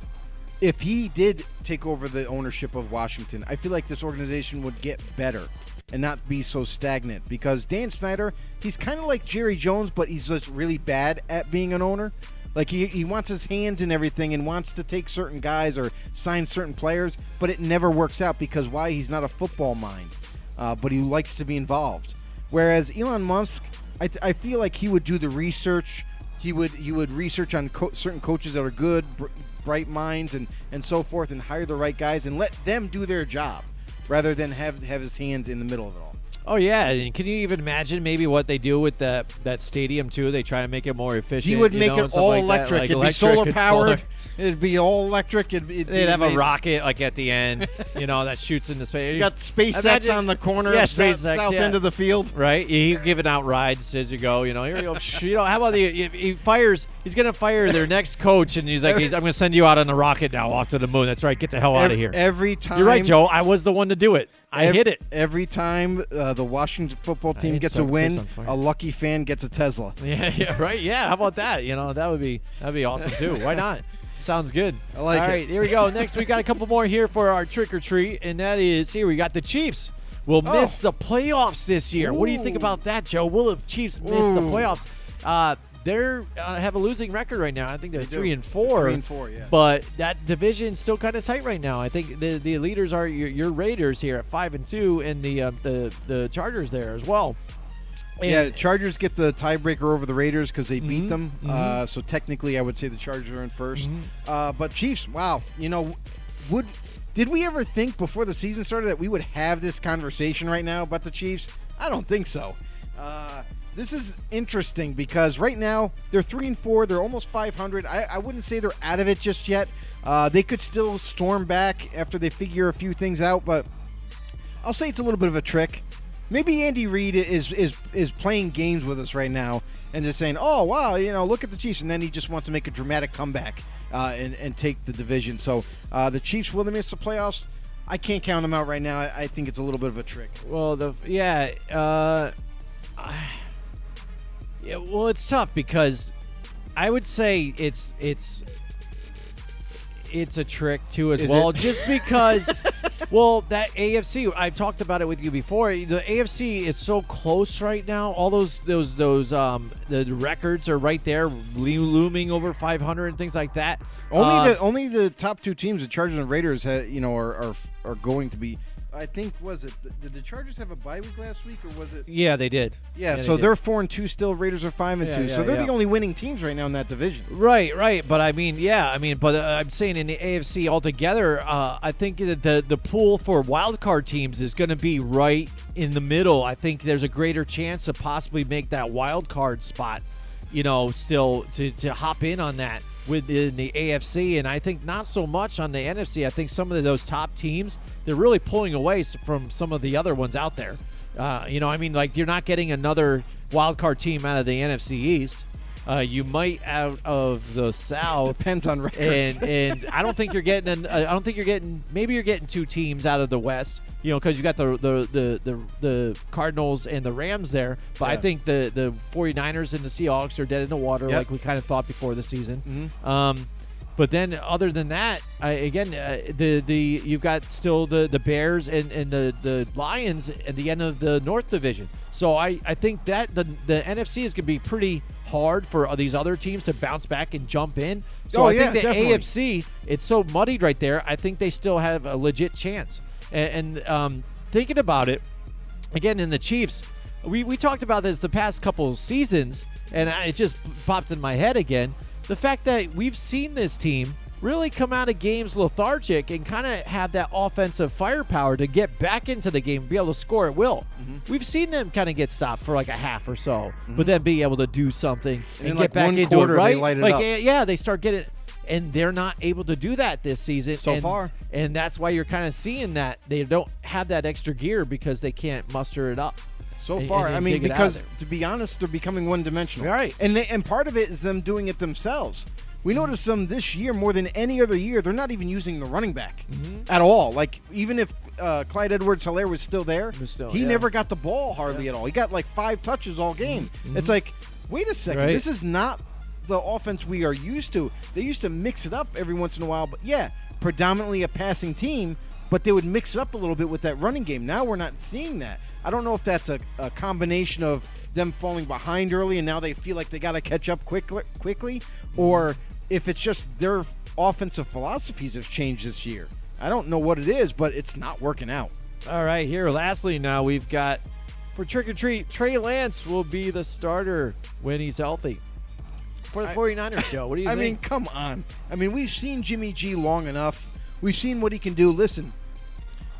Speaker 1: if he did take over the ownership of Washington, I feel like this organization would get better and not be so stagnant. Because Dan Snyder, he's kind of like Jerry Jones, but he's just really bad at being an owner. Like he wants his hands in everything and wants to take certain guys or sign certain players, but it never works out because why? He's not a football mind, but he likes to be involved. Whereas Elon Musk, I feel like he would do the research. He would research on certain coaches that are good, bright minds, and so forth, and hire the right guys and let them do their job, rather than have his hands in the middle of it all.
Speaker 2: Oh yeah, and can you even imagine maybe what they do with that stadium too? They try to make it more efficient.
Speaker 1: He would
Speaker 2: you
Speaker 1: make
Speaker 2: know,
Speaker 1: it
Speaker 2: and stuff
Speaker 1: all
Speaker 2: like that,
Speaker 1: electric.
Speaker 2: like
Speaker 1: It'd be
Speaker 2: electric
Speaker 1: solar
Speaker 2: and
Speaker 1: powered.
Speaker 2: solar.
Speaker 1: It'd be all electric.
Speaker 2: They'd have a rocket like at the end, that shoots into space.
Speaker 1: You got SpaceX
Speaker 2: Imagine-
Speaker 1: on the corner,
Speaker 2: yeah,
Speaker 1: of
Speaker 2: SpaceX,
Speaker 1: south
Speaker 2: yeah.
Speaker 1: end of the field.
Speaker 2: Right, he's giving out rides as you go. Here you go. How about he fires? He's gonna fire their next coach, and he's like, I'm gonna send you out on the rocket now, off to the moon. That's right. Get the hell out of here.
Speaker 1: Every time.
Speaker 2: You're right, Joe. I was the one to do it. I hit it.
Speaker 1: Every time the Washington football team
Speaker 2: hate
Speaker 1: gets a
Speaker 2: starting place
Speaker 1: win,
Speaker 2: on fire.
Speaker 1: a lucky fan gets a Tesla.
Speaker 2: Yeah, right. Yeah, how about that? That'd be awesome too. Why not? Sounds good.
Speaker 1: I like
Speaker 2: All
Speaker 1: it.
Speaker 2: right, here we go. Next, we got a couple more here for our trick or treat, and that is here we got the Chiefs. Will miss the playoffs this year. What do you think
Speaker 1: Ooh.
Speaker 2: about that, Joe? Will the Chiefs miss the
Speaker 1: Ooh.
Speaker 2: playoffs? They're have a losing record right now. I think they're
Speaker 1: They do.
Speaker 2: 3-4.
Speaker 1: 3-4, yeah.
Speaker 2: But that division's still kind of tight right now. I think the leaders are your Raiders here at 5-2, and the Chargers there as well.
Speaker 1: Yeah, Chargers get the tiebreaker over the Raiders because they beat
Speaker 2: Mhm,
Speaker 1: them. So technically, I would say the Chargers are in first. But Chiefs, wow, did we ever think before the season started that we would have this conversation right now about the Chiefs? I don't think so. This is interesting because right now they're 3-4. They're almost 500. I wouldn't say they're out of it just yet. They could still storm back after they figure a few things out, but I'll say it's a little bit of a trick. Maybe Andy Reid is playing games with us right now and just saying, "Oh wow, look at the Chiefs," and then he just wants to make a dramatic comeback and take the division. So the Chiefs, will they miss the playoffs? I can't count them out right now. I think it's a little bit of a trick.
Speaker 2: Well, well, it's tough because I would say it's a trick too as
Speaker 1: Is
Speaker 2: well,
Speaker 1: it?
Speaker 2: just because. Well, that AFC, I've talked about it with you before. The AFC is so close right now. All those the records are right there, looming over 500 and things like that.
Speaker 1: Only the top two teams, the Chargers and Raiders, are going to be. I think did the Chargers have a bye week last week, or was it?
Speaker 2: Yeah, they did.
Speaker 1: Yeah,
Speaker 2: they
Speaker 1: so
Speaker 2: did.
Speaker 1: they're 4-2 still. Raiders are 5-2,
Speaker 2: Yeah,
Speaker 1: so they're
Speaker 2: yeah.
Speaker 1: the only winning teams right now in that division.
Speaker 2: Right. But I'm saying in the AFC altogether, I think that the pool for wild card teams is going to be right in the middle. I think there's a greater chance to possibly make that wild card spot, still to hop in on that within the AFC, and I think not so much on the NFC. I think some of those top teams, they're really pulling away from some of the other ones out there. Like you're not getting another wild card team out of the NFC East. You might out of the South.
Speaker 1: Depends on records.
Speaker 2: And I don't think you're getting. Maybe you're getting two teams out of the West. Because you got the Cardinals and the Rams there. But I
Speaker 1: Yeah.
Speaker 2: think the 49ers and the Seahawks are dead in the water,
Speaker 1: Yep.
Speaker 2: like we kind of thought before the season.
Speaker 1: Mhm.
Speaker 2: But then, other than that, you've got still the Bears and the Lions at the end of the North Division. So I think that the NFC is going to be pretty hard for these other teams to bounce back and jump in. So I think the
Speaker 1: definitely.
Speaker 2: AFC, it's so muddied right there. I think they still have a legit chance. And thinking about it, again, in the Chiefs, we talked about this the past couple of seasons, and it just popped in my head again. The fact that we've seen this team really come out of games lethargic and kind of have that offensive firepower to get back into the game and be able to score at will. We've seen them kind of get stopped for like a half or so, but then be able to do something and
Speaker 1: in
Speaker 2: get
Speaker 1: like
Speaker 2: back
Speaker 1: one
Speaker 2: into
Speaker 1: quarter,
Speaker 2: it, right?
Speaker 1: they light it
Speaker 2: like,
Speaker 1: up.
Speaker 2: yeah, they start getting, and they're not able to do that this season
Speaker 1: So far.
Speaker 2: and that's why you're kind of seeing that they don't have that extra gear because they can't muster it up.
Speaker 1: So
Speaker 2: and-
Speaker 1: far,
Speaker 2: and
Speaker 1: I mean,
Speaker 2: dig it out of
Speaker 1: because
Speaker 2: there.
Speaker 1: to be honest, they're becoming one-dimensional.
Speaker 2: Right.
Speaker 1: And part of it is them doing it themselves. We noticed them this year more than any other year. They're not even using the running back at all. Like, even if Clyde Edwards-Helaire was still there, he never got the ball hardly at all. He got like 5 touches all game. It's like, wait a second.
Speaker 2: Right.
Speaker 1: This is not the offense we are used to. They used to mix it up every once in a while, but predominantly a passing team, but they would mix it up a little bit with that running game. Now we're not seeing that. I don't know if that's a combination of them falling behind early and now they feel like they got to catch up quickly, or if it's just their offensive philosophies have changed this year. I don't know what it is, but it's not working out.
Speaker 2: All right, here, lastly now we've got, for Trick or Treat, Trey Lance will be the starter when he's healthy for the 49ers, Joe. What do you think?
Speaker 1: I mean, come on. I mean, we've seen Jimmy G long enough. We've seen what he can do. Listen,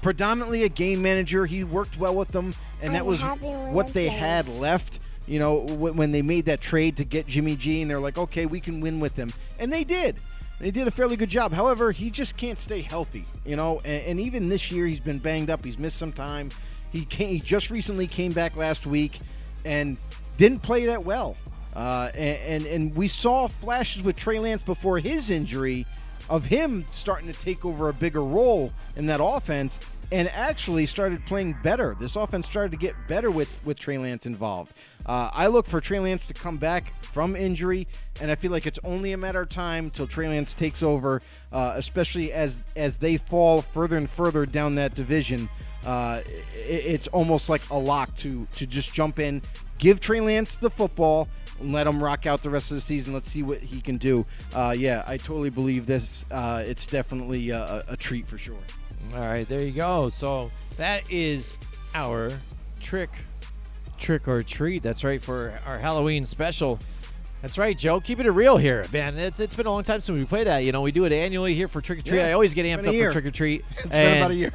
Speaker 1: predominantly a game manager. He worked well with them, and that was what they had left. You know, when they made that trade to get Jimmy G, and they're like, okay, we can win with him. And they did. They did a fairly good job. However, he just can't stay healthy, you know. And even this year, he's been banged up. He's missed some time. He just recently came back last week and didn't play that well. And we saw flashes with Trey Lance before his injury of him starting to take over a bigger role in that offense and actually started playing better. This offense started to get better with Trey Lance involved. I look for Trey Lance to come back from injury, and I feel like it's only a matter of time till Trey Lance takes over, especially as they fall further and further down that division. It's almost like a lock to just jump in, give Trey Lance the football, and let him rock out the rest of the season. Let's see what he can do. I totally believe this. It's definitely a treat for sure.
Speaker 2: All right, there you go. So that is our trick or treat. That's right, for our Halloween special. That's right, Joe. Keeping it real here, man. It's been a long time since we played that. You know, we do it annually here for Trick or Treat.
Speaker 1: Yeah,
Speaker 2: I always get amped up
Speaker 1: year.
Speaker 2: for Trick or Treat.
Speaker 1: It's been about a year.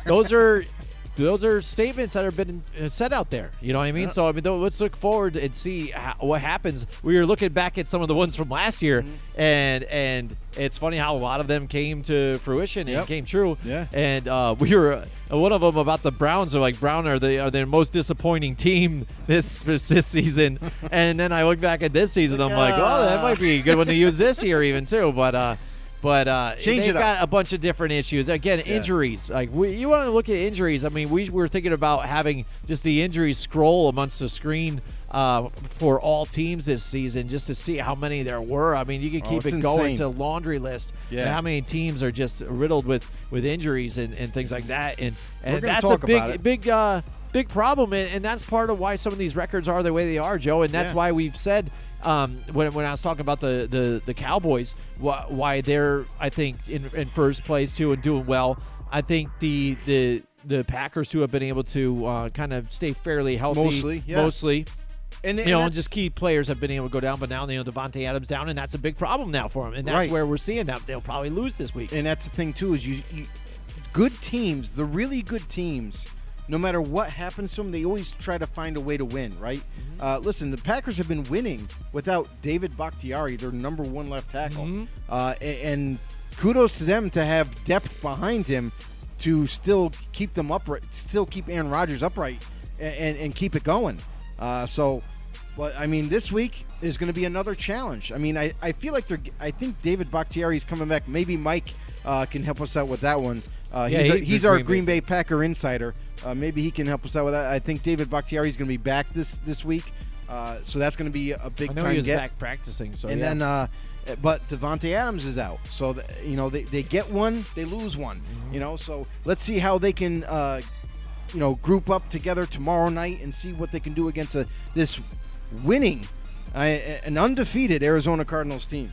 Speaker 2: Those are statements that have been said out there. You know what I mean?
Speaker 1: Yeah.
Speaker 2: So, I mean, let's look forward and see what happens. We were looking back at some of the ones from last year, and it's funny how a lot of them came to fruition and came true.
Speaker 1: Yeah.
Speaker 2: And we were one of them about the Browns. Are like, Brown are the most disappointing team this season. And then I look back at this season, I'm like, oh, that might be a good one to use this year even too. But they've got a bunch of different issues. Again, injuries. Like, you want to look at injuries. I mean, we were thinking about having just the injuries scroll amongst the screen for all teams this season just to see how many there were. I mean, you can keep it going to a laundry list.
Speaker 1: Yeah.
Speaker 2: How many teams are just riddled with injuries and things like that. And that's a big problem. And that's part of why some of these records are the way they are, Joe. And that's why we've said – when I was talking about the Cowboys, why they're, I think, in first place too and doing well. I think the Packers too have been able to kind of stay fairly healthy, mostly. And and just key players have been able to go down, but now Devontae Adams down, and that's a big problem now for them. And that's where we're seeing that they'll probably lose this week.
Speaker 1: And that's the thing too, is you good teams, the really good teams, no matter what happens to them, they always try to find a way to win, right? Listen, the Packers have been winning without David Bakhtiari, their number one left tackle. And kudos to them to have depth behind him to still keep them upright, still keep Aaron Rodgers upright and keep it going. But I mean, this week is going to be another challenge. I mean, I feel like I think David Bakhtiari is coming back. Maybe Mike can help us out with that one. He's our Green Bay Packer insider. Maybe he can help us out with that. I think David Bakhtiari is going to be back this week, so that's going to be a big time.
Speaker 2: I know he was
Speaker 1: get.
Speaker 2: back practicing. So
Speaker 1: then, but Devontae Adams is out, so they get one, they lose one. So let's see how they can group up together tomorrow night and see what they can do against this winning, an undefeated Arizona Cardinals team.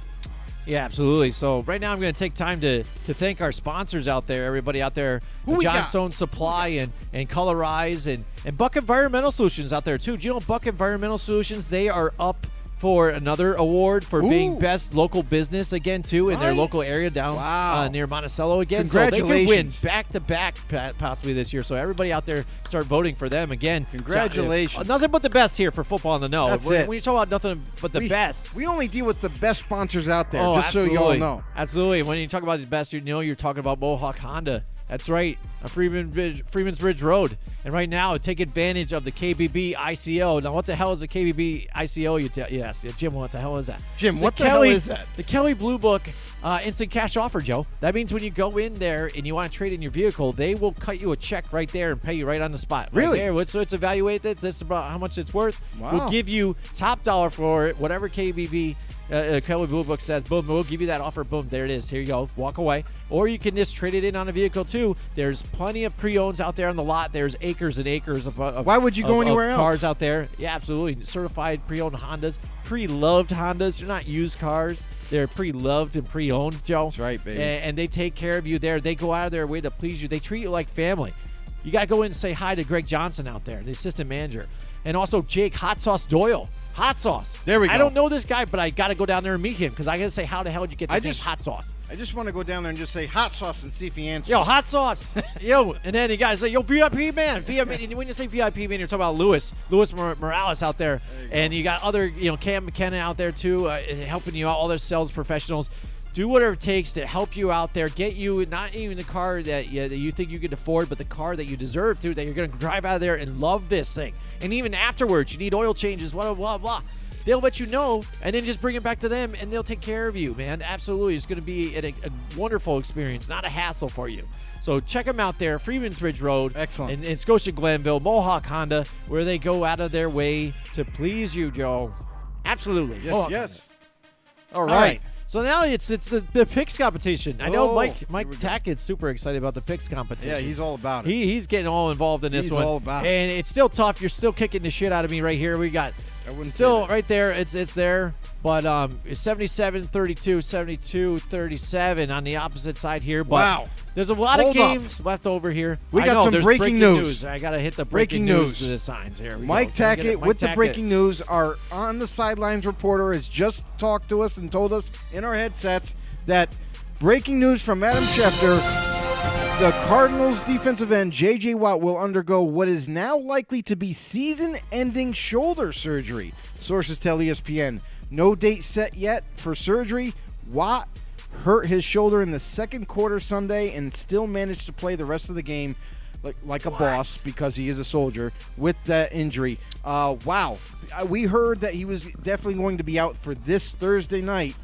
Speaker 2: Yeah, absolutely. So right now I'm going to take time to thank our sponsors out there, everybody out there, Johnstone Supply and Colorize and Buck Environmental Solutions out there too. Do you know Buck Environmental Solutions, they are up for another award for being best local business again too in their local area down near Monticello again. So they could win back-to-back possibly this year. So everybody out there start voting for them again.
Speaker 1: Congratulations.
Speaker 2: Nothing but the best here for Football in the Know.
Speaker 1: That's it.
Speaker 2: When you talk about nothing but the best.
Speaker 1: We only deal with the best sponsors out there,
Speaker 2: just
Speaker 1: absolutely. So you all know.
Speaker 2: Absolutely. When you talk about the best, you're talking about Mohawk Honda. That's right. Freeman's Bridge Road. And right now, take advantage of the KBB ICO. Now, what the hell is a KBB ICO? Yes, Jim, what the hell is that?
Speaker 1: Jim, what the hell is that?
Speaker 2: The Kelly Blue Book instant cash offer, Joe. That means when you go in there and you want to trade in your vehicle, they will cut you a check right there and pay you right on the spot.
Speaker 1: Really?
Speaker 2: Right there. So it's evaluated. This is about how much it's worth.
Speaker 1: Wow.
Speaker 2: We'll give you top dollar for it, whatever KBB Kelly Blue Book says. Boom, we'll give you that offer. Boom, there it is. Here you go. Walk away. Or you can just trade it in on a vehicle too. There's plenty of pre-owns out there on the lot. There's acres and acres of
Speaker 1: why would you go anywhere else?
Speaker 2: Cars out there. Yeah, absolutely. Certified pre-owned Hondas, pre-loved Hondas. They're not used cars. They're pre-loved and pre-owned, Joe.
Speaker 1: That's right, baby.
Speaker 2: And they take care of you there. They go out of their way to please you. They treat you like family. You got to go in and say hi to Greg Johnson out there, the assistant manager. And also Jake Hot Sauce Doyle. Hot Sauce.
Speaker 1: There we go.
Speaker 2: I don't know this guy, but I got to go down there and meet him because I got to say, how the hell did you get this Hot Sauce?
Speaker 1: I just want to go down there and just say Hot Sauce and see if he answers.
Speaker 2: Yo, Hot Sauce. Yo, and then you guys say, yo, VIP man. And when you say VIP man, you're talking about Lewis Morales out there. And you got other, Cam McKenna out there too, helping you out, all their sales professionals. Do whatever it takes to help you out there, get you not even the car that you think you could afford, but the car that you deserve to, that you're going to drive out of there and love this thing. And even afterwards, you need oil changes, blah, blah, blah. They'll let you know, and then just bring it back to them, and they'll take care of you, man. Absolutely. It's going to be a wonderful experience, not a hassle for you. So check them out there, Freeman's Ridge Road.
Speaker 1: Excellent.
Speaker 2: In Scotia Glenville, Mohawk Honda, where they go out of their way to please you, Joe. Absolutely.
Speaker 1: Yes,
Speaker 2: Mohawk
Speaker 1: yes.
Speaker 2: Honda.
Speaker 1: All right.
Speaker 2: So now it's the picks competition. I know Mike
Speaker 1: here we go.
Speaker 2: Tackett's super excited about the picks competition.
Speaker 1: Yeah, he's all about it.
Speaker 2: He's getting all involved in this one.
Speaker 1: He's all about it.
Speaker 2: And it's still tough. You're still kicking the shit out of me right here. We got
Speaker 1: I wouldn't say
Speaker 2: still
Speaker 1: that.
Speaker 2: right there. It's there. But it's 77-32, 72-37 on the opposite side here. But
Speaker 1: Wow.
Speaker 2: There's a lot
Speaker 1: Hold
Speaker 2: of
Speaker 1: up.
Speaker 2: games left over here.
Speaker 1: We
Speaker 2: I
Speaker 1: got
Speaker 2: know,
Speaker 1: some
Speaker 2: there's
Speaker 1: breaking news.
Speaker 2: I got to hit the
Speaker 1: Breaking
Speaker 2: breaking
Speaker 1: news.
Speaker 2: news signs here. We
Speaker 1: Mike
Speaker 2: go. Gotta get it.
Speaker 1: Tackett
Speaker 2: Mike
Speaker 1: with the
Speaker 2: Tackett.
Speaker 1: breaking news. Our on the sidelines reporter has just talked to us and told us in our headsets that breaking news from Adam Schefter, the Cardinals defensive end J.J. Watt will undergo what is now likely to be season-ending shoulder surgery. Sources tell ESPN. No date set yet for surgery. Watt hurt his shoulder in the second quarter Sunday and still managed to play the rest of the game like a boss because he is a soldier with that injury. Wow. We heard that he was definitely going to be out for this Thursday night,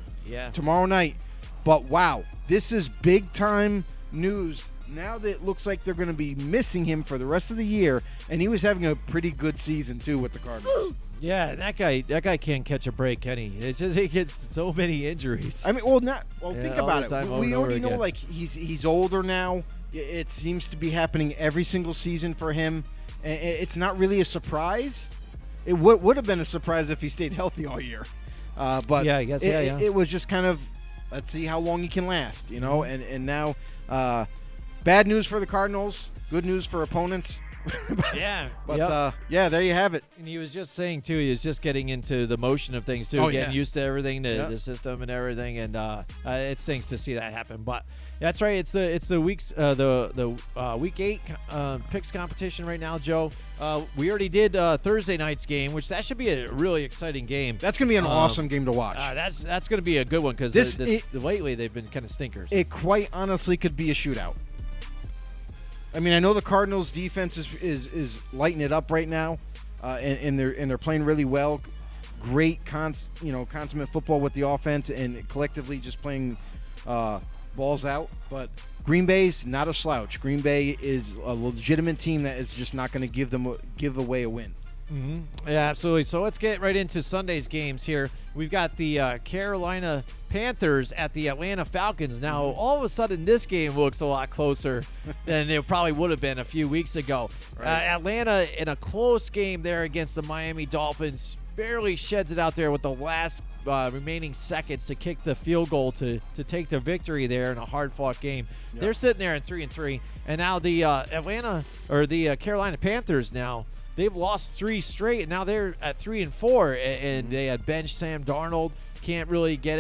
Speaker 1: tomorrow night. But wow, this is big-time news. Now that it looks like they're going to be missing him for the rest of the year, and he was having a pretty good season, too, with the Cardinals.
Speaker 2: Yeah, that guy can't catch a break, can he? It's just he gets so many injuries.
Speaker 1: I mean, think about it. We already know, like, he's older now. It seems to be happening every single season for him. It's not really a surprise. It would have been a surprise if he stayed healthy all year. But
Speaker 2: yeah, I guess,
Speaker 1: it was just kind of, let's see how long he can last, and now bad news for the Cardinals, good news for opponents. But there you have it.
Speaker 2: And he was just saying too, he was just getting into the motion of things too, getting used to everything, the system and everything, and it stinks to see that happen. But that's right. It's the week's week 8 picks competition right now, Joe. We already did Thursday night's game, which that should be a really exciting game.
Speaker 1: That's going to be an awesome game to watch.
Speaker 2: That's going to be a good one because lately they've been kind of stinkers.
Speaker 1: It quite honestly could be a shootout. I mean, I know the Cardinals' defense is lighting it up right now, and they're playing really well. Great, consummate football with the offense, and collectively just playing balls out. But Green Bay's not a slouch. Green Bay is a legitimate team that is just not going to give away a win.
Speaker 2: Mm-hmm. Yeah, absolutely. So let's get right into Sunday's games here. We've got the Carolina Panthers at the Atlanta Falcons. Now, all of a sudden, this game looks a lot closer than it probably would have been a few weeks ago. Right. Atlanta, in a close game there against the Miami Dolphins, barely sheds it out there with the last remaining seconds to kick the field goal to take the victory there in a hard-fought game. Yep. They're sitting there in 3-3, and now the Carolina Panthers now, they've lost 3 straight, and now they're at 3-4, and they had benched Sam Darnold. can't really get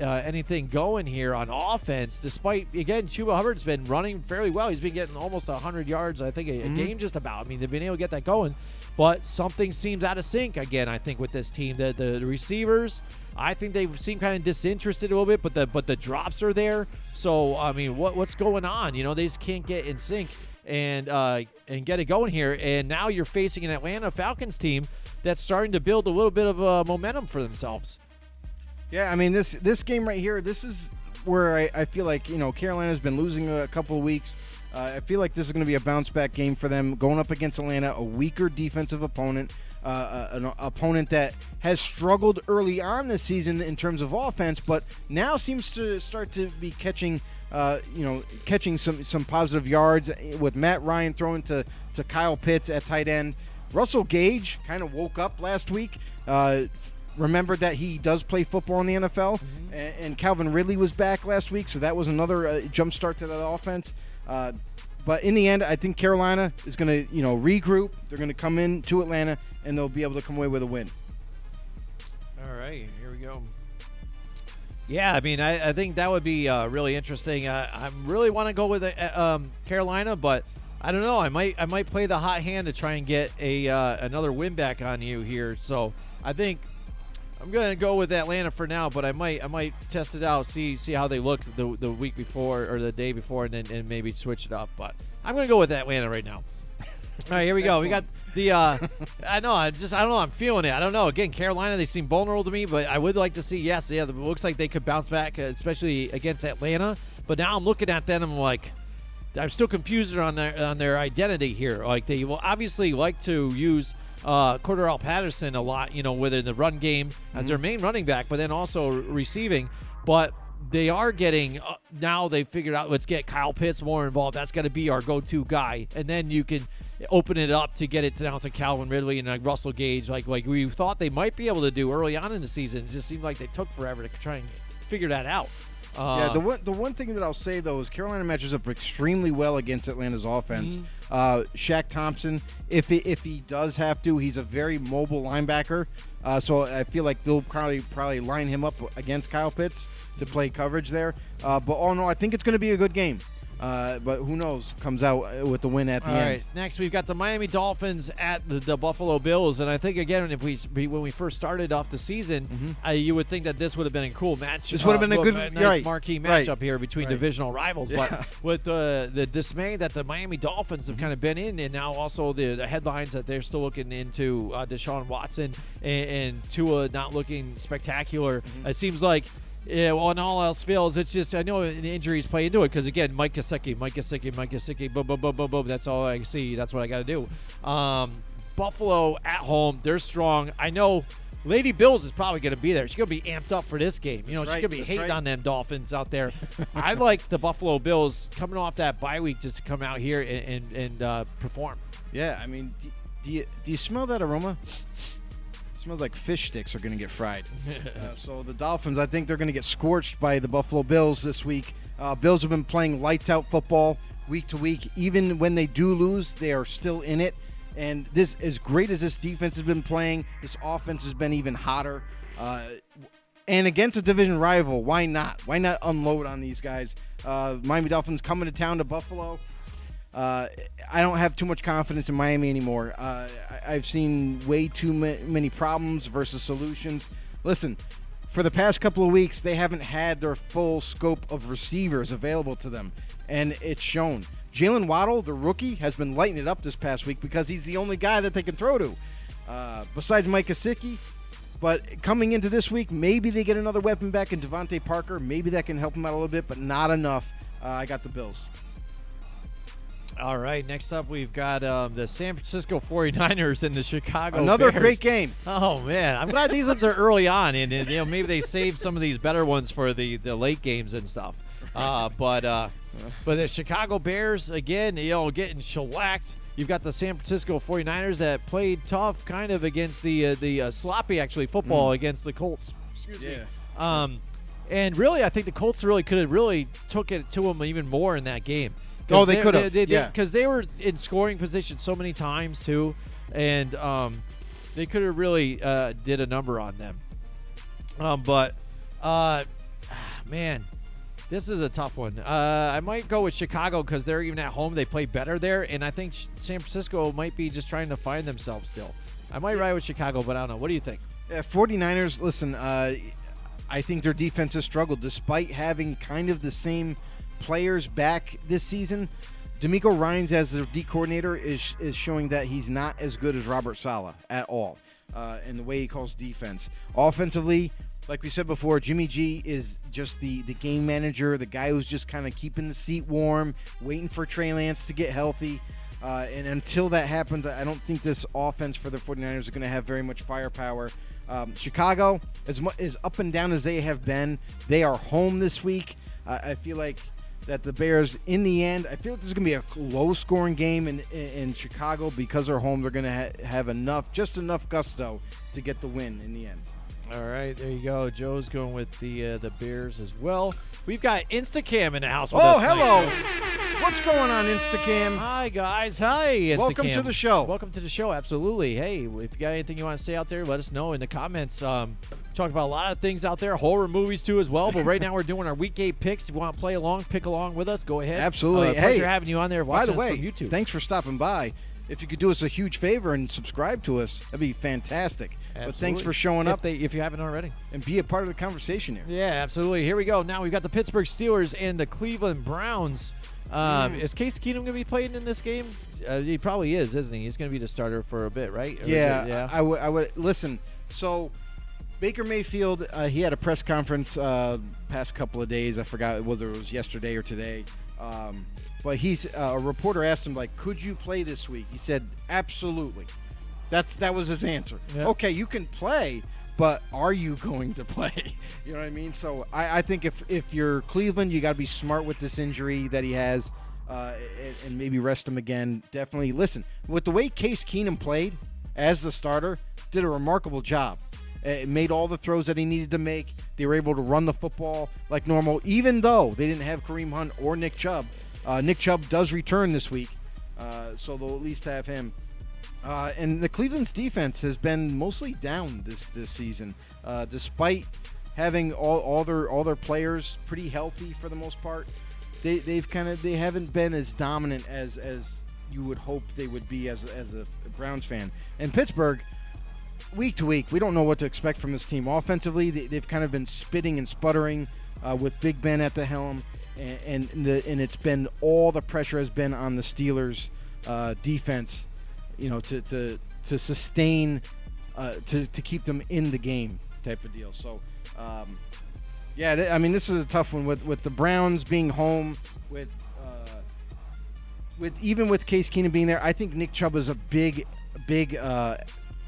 Speaker 2: anything going here on offense, despite, again, Chuba Hubbard's been running fairly well. He's been getting almost 100 yards, I think, a game just about. I mean, they've been able to get that going, but something seems out of sync again, I think, with this team. The receivers, I think they seem kind of disinterested a little bit, but the drops are there. So, I mean, what's going on? You know, they just can't get in sync and get it going here. And now you're facing an Atlanta Falcons team that's starting to build a little bit of momentum for themselves.
Speaker 1: Yeah, I mean, this game right here, this is where I feel like, you know, Carolina's been losing a couple of weeks. I feel like this is going to be a bounce-back game for them, going up against Atlanta, a weaker defensive opponent, an opponent that has struggled early on this season in terms of offense, but now seems to start to be catching some positive yards with Matt Ryan throwing to Kyle Pitts at tight end. Russell Gage kind of woke up last week, remembered that he does play football in the NFL, and Calvin Ridley was back last week, so that was another jump start to that offense. But in the end, I think Carolina is going to, regroup. They're going to come in to Atlanta, and they'll be able to come away with a win.
Speaker 2: All right, here we go. Yeah, I mean, I think that would be really interesting. I really want to go with Carolina, but I don't know. I might play the hot hand to try and get another win back on you here. So I think I'm going to go with Atlanta for now, but I might test it out, see how they look the week before or the day before, and maybe switch it up. But I'm going to go with Atlanta right now. All right, here we go. We got the I don't know. I'm feeling it. I don't know. Again, Carolina, they seem vulnerable to me, but I would like to see. Yes, yeah, it looks like they could bounce back, especially against Atlanta. But now I'm looking at them, I'm like, I'm still confused on their identity here. Like, they will obviously like to use Cordarrelle Patterson a lot, within the run game as their main running back, but then also receiving. But they are getting now they figured out, let's get Kyle Pitts more involved. That's got to be our go-to guy, and then you can open it up to get it down to Calvin Ridley and like Russell Gage, like we thought they might be able to do early on in the season. It just seemed like they took forever to try and figure that out.
Speaker 1: The one thing that I'll say, though, is Carolina matches up extremely well against Atlanta's offense. Shaq Thompson, if he does have to, he's a very mobile linebacker. So I feel like they'll probably line him up against Kyle Pitts to play coverage there. But all in all, I think it's going to be a good game. But who knows? Comes out with the win at the end.
Speaker 2: All right. Next, we've got the Miami Dolphins at the Buffalo Bills, and I think again, when we first started off the season, you would think that this would have been a cool match.
Speaker 1: This would have been a good,
Speaker 2: nice marquee matchup here between divisional rivals. Yeah. But with the dismay that the Miami Dolphins have kind of been in, and now also the headlines that they're still looking into Deshaun Watson and Tua not looking spectacular, it seems like. Yeah, well, when all else fails, it's just, I know injuries play into it because, again, Mike Gesicki, boom, boom, boom, boom, boom. That's all I see. That's what I got to do. Buffalo at home, they're strong. I know Lady Bills is probably going to be there. She's going to be amped up for this game. She's going to be hating on them Dolphins out there. I like the Buffalo Bills coming off that bye week just to come out here and perform.
Speaker 1: Yeah, I mean, do you smell that aroma? Smells like fish sticks are going to get fried. So the Dolphins, I think they're going to get scorched by the Buffalo Bills this week. Bills have been playing lights-out football week to week. Even when they do lose, they are still in it. And this, as great as this defense has been playing, this offense has been even hotter. And against a division rival, why not? Why not unload on these guys? Miami Dolphins coming to town to Buffalo. I don't have too much confidence in Miami anymore. I've seen way too many problems versus solutions. Listen, for the past couple of weeks, they haven't had their full scope of receivers available to them, and it's shown. Jalen Waddle, the rookie, has been lighting it up this past week because he's the only guy that they can throw to, besides Mike Gesicki. But coming into this week, maybe they get another weapon back in Devontae Parker. Maybe that can help them out a little bit, but not enough. I got the Bills.
Speaker 2: All right, next up we've got the San Francisco 49ers and the Chicago
Speaker 1: Another
Speaker 2: Bears.
Speaker 1: Great game.
Speaker 2: Oh, man. I'm glad these ones are early on, and maybe they saved some of these better ones for the late games and stuff. But the Chicago Bears, again, getting shellacked. You've got the San Francisco 49ers that played tough kind of against the sloppy, actually, football against the Colts. Excuse me. And really, I think the Colts could have really took it to them even more in that game.
Speaker 1: Oh, they could have.
Speaker 2: Because they were in scoring position so many times, too. And they could have really did a number on them. But Man, this is a tough one. I might go with Chicago because they're even at home. They play better there, and I think San Francisco might be just trying to find themselves still. I might ride with Chicago, but I don't know. What do you think?
Speaker 1: 49ers, listen, I think their defense has struggled despite having kind of the same players back this season. DeMeco Ryans as their D coordinator is showing that he's not as good as Robert Saleh at all in the way he calls defense. Offensively, like we said before, Jimmy G is just the game manager, the guy who's just kind of keeping the seat warm, waiting for Trey Lance to get healthy. And until that happens, I don't think this offense for the 49ers is going to have very much firepower. Chicago, as up and down as they have been, they are home this week. I feel like that the Bears, in the end, I feel like there's going to be a low-scoring game in Chicago because they're home. They're going to have just enough gusto to get the win in the end.
Speaker 2: All right, there you go. Joe's going with the Bears as well. We've got Instacam in the house with us.
Speaker 1: Oh, hello.
Speaker 2: Tonight.
Speaker 1: What's going on, Instacam?
Speaker 2: Hi, guys. Hi, Instacam.
Speaker 1: Welcome to the show.
Speaker 2: Welcome to the show, absolutely. Hey, if you got anything you want to say out there, let us know in the comments. Talk about a lot of things out there, horror movies too as well, but right now we're doing our Week 8 picks. If you want to play along, pick along with us, go ahead.
Speaker 1: Absolutely.
Speaker 2: Pleasure having you on there
Speaker 1: by the
Speaker 2: watching
Speaker 1: way,
Speaker 2: us from YouTube.
Speaker 1: Thanks for stopping by. If you could do us a huge favor and subscribe to us, that'd be fantastic.
Speaker 2: Absolutely.
Speaker 1: But thanks for showing up
Speaker 2: if you haven't already.
Speaker 1: and be a part of the conversation here.
Speaker 2: Yeah, absolutely. Here we go. Now we've got the Pittsburgh Steelers and the Cleveland Browns. Is Case Keenum going to be playing in this game? He probably is, isn't he? He's going to be the starter for a bit, right? Or
Speaker 1: Yeah. I would listen. So Baker Mayfield, he had a press conference past couple of days. I forgot whether it was yesterday or today. But a reporter asked him, like, could you play this week? He said, absolutely. That was his answer.
Speaker 2: Yep.
Speaker 1: Okay, you can play, but are you going to play? You know what I mean? So I think if you're Cleveland, you got to be smart with this injury that he has and maybe rest him again. Definitely. Listen, with the way Case Keenum played as the starter, did a remarkable job. It made all the throws that he needed to make. They were able to run the football like normal, even though they didn't have Kareem Hunt or Nick Chubb. Nick Chubb does return this week, so they'll at least have him. And the Cleveland's defense has been mostly down this season, despite having all their players pretty healthy for the most part. They haven't been as dominant as you would hope they would be as a Browns fan. And Pittsburgh, week to week, we don't know what to expect from this team. Offensively, they've kind of been spitting and sputtering with Big Ben at the helm, and it's been all the pressure has been on the Steelers' defense, to sustain, to keep them in the game type of deal. So, this is a tough one with the Browns being home, with even with Case Keenum being there. I think Nick Chubb is a big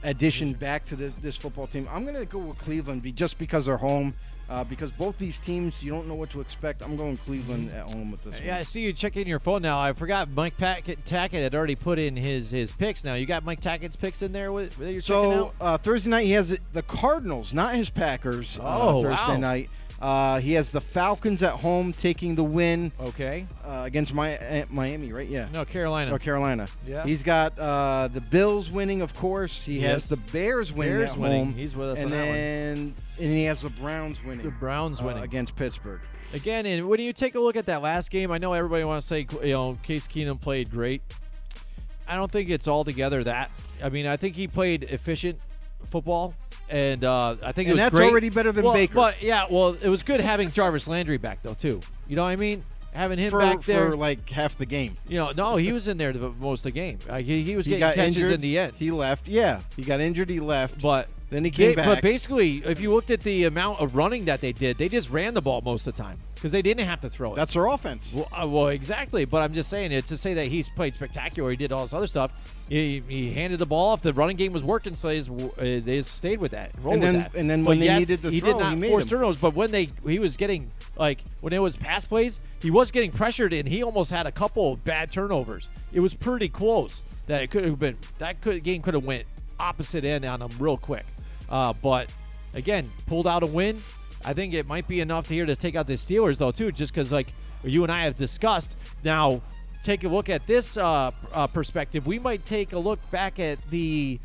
Speaker 1: addition back to this football team. I'm going to go with Cleveland just because they're home. Because both these teams, you don't know what to expect. I'm going Cleveland at home with this one.
Speaker 2: Yeah, I see you checking your phone now. I forgot Mike Tackett had already put in his picks now. You got Mike Tackett's picks in there that you're checking out?
Speaker 1: Thursday night he has the Cardinals, not his Packers. Thursday night. He has the Falcons at home taking the win.
Speaker 2: Okay.
Speaker 1: Against Miami, right? Yeah.
Speaker 2: No, Carolina.
Speaker 1: Or Carolina.
Speaker 2: Yeah.
Speaker 1: He's got the Bills winning, of course. He has the Bears winning at home.
Speaker 2: He's with us
Speaker 1: and
Speaker 2: on that one.
Speaker 1: And he has the Browns winning.
Speaker 2: The Browns winning
Speaker 1: against Pittsburgh.
Speaker 2: Again, and when you take a look at that last game, I know everybody wants to say, Case Keenum played great. I don't think it's altogether that. I mean, I think he played efficient football. And I think it was
Speaker 1: that's
Speaker 2: great.
Speaker 1: Already better than Baker.
Speaker 2: But it was good having Jarvis Landry back though too. You know what I mean? Having him back there
Speaker 1: for like half the game.
Speaker 2: No, he was in there most of the game. He was getting catches
Speaker 1: injured,
Speaker 2: in the end.
Speaker 1: He left. Yeah, he got injured. He left.
Speaker 2: But
Speaker 1: then he came back.
Speaker 2: But basically, if you looked at the amount of running that they did, they just ran the ball most of the time because they didn't have to throw it.
Speaker 1: That's their offense.
Speaker 2: Well, exactly. But I'm just saying it to say that he's played spectacular. He did all this other stuff. He handed the ball off. The running game was working, so they just stayed with that. And
Speaker 1: then when they needed to
Speaker 2: he
Speaker 1: throw,
Speaker 2: did not
Speaker 1: he made
Speaker 2: force
Speaker 1: them.
Speaker 2: turnovers. But when he was getting when it was pass plays, he was getting pressured, and he almost had a couple of bad turnovers. It was pretty close that it could have been game could have went opposite end on him real quick. But again, pulled out a win. I think it might be enough to take out the Steelers though too, just because like you and I have discussed now. Take a look at this perspective. We might take a look back at the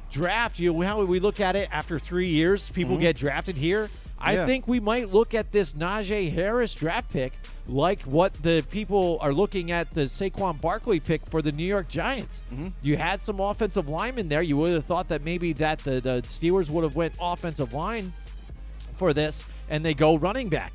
Speaker 2: draft. How we look at it after 3 years, people get drafted here. I think we might look at this Najee Harris draft pick like what the people are looking at the Saquon Barkley pick for the New York Giants. You had some offensive linemen there. You would have thought that maybe that the Steelers would have went offensive line for this, and they go running back.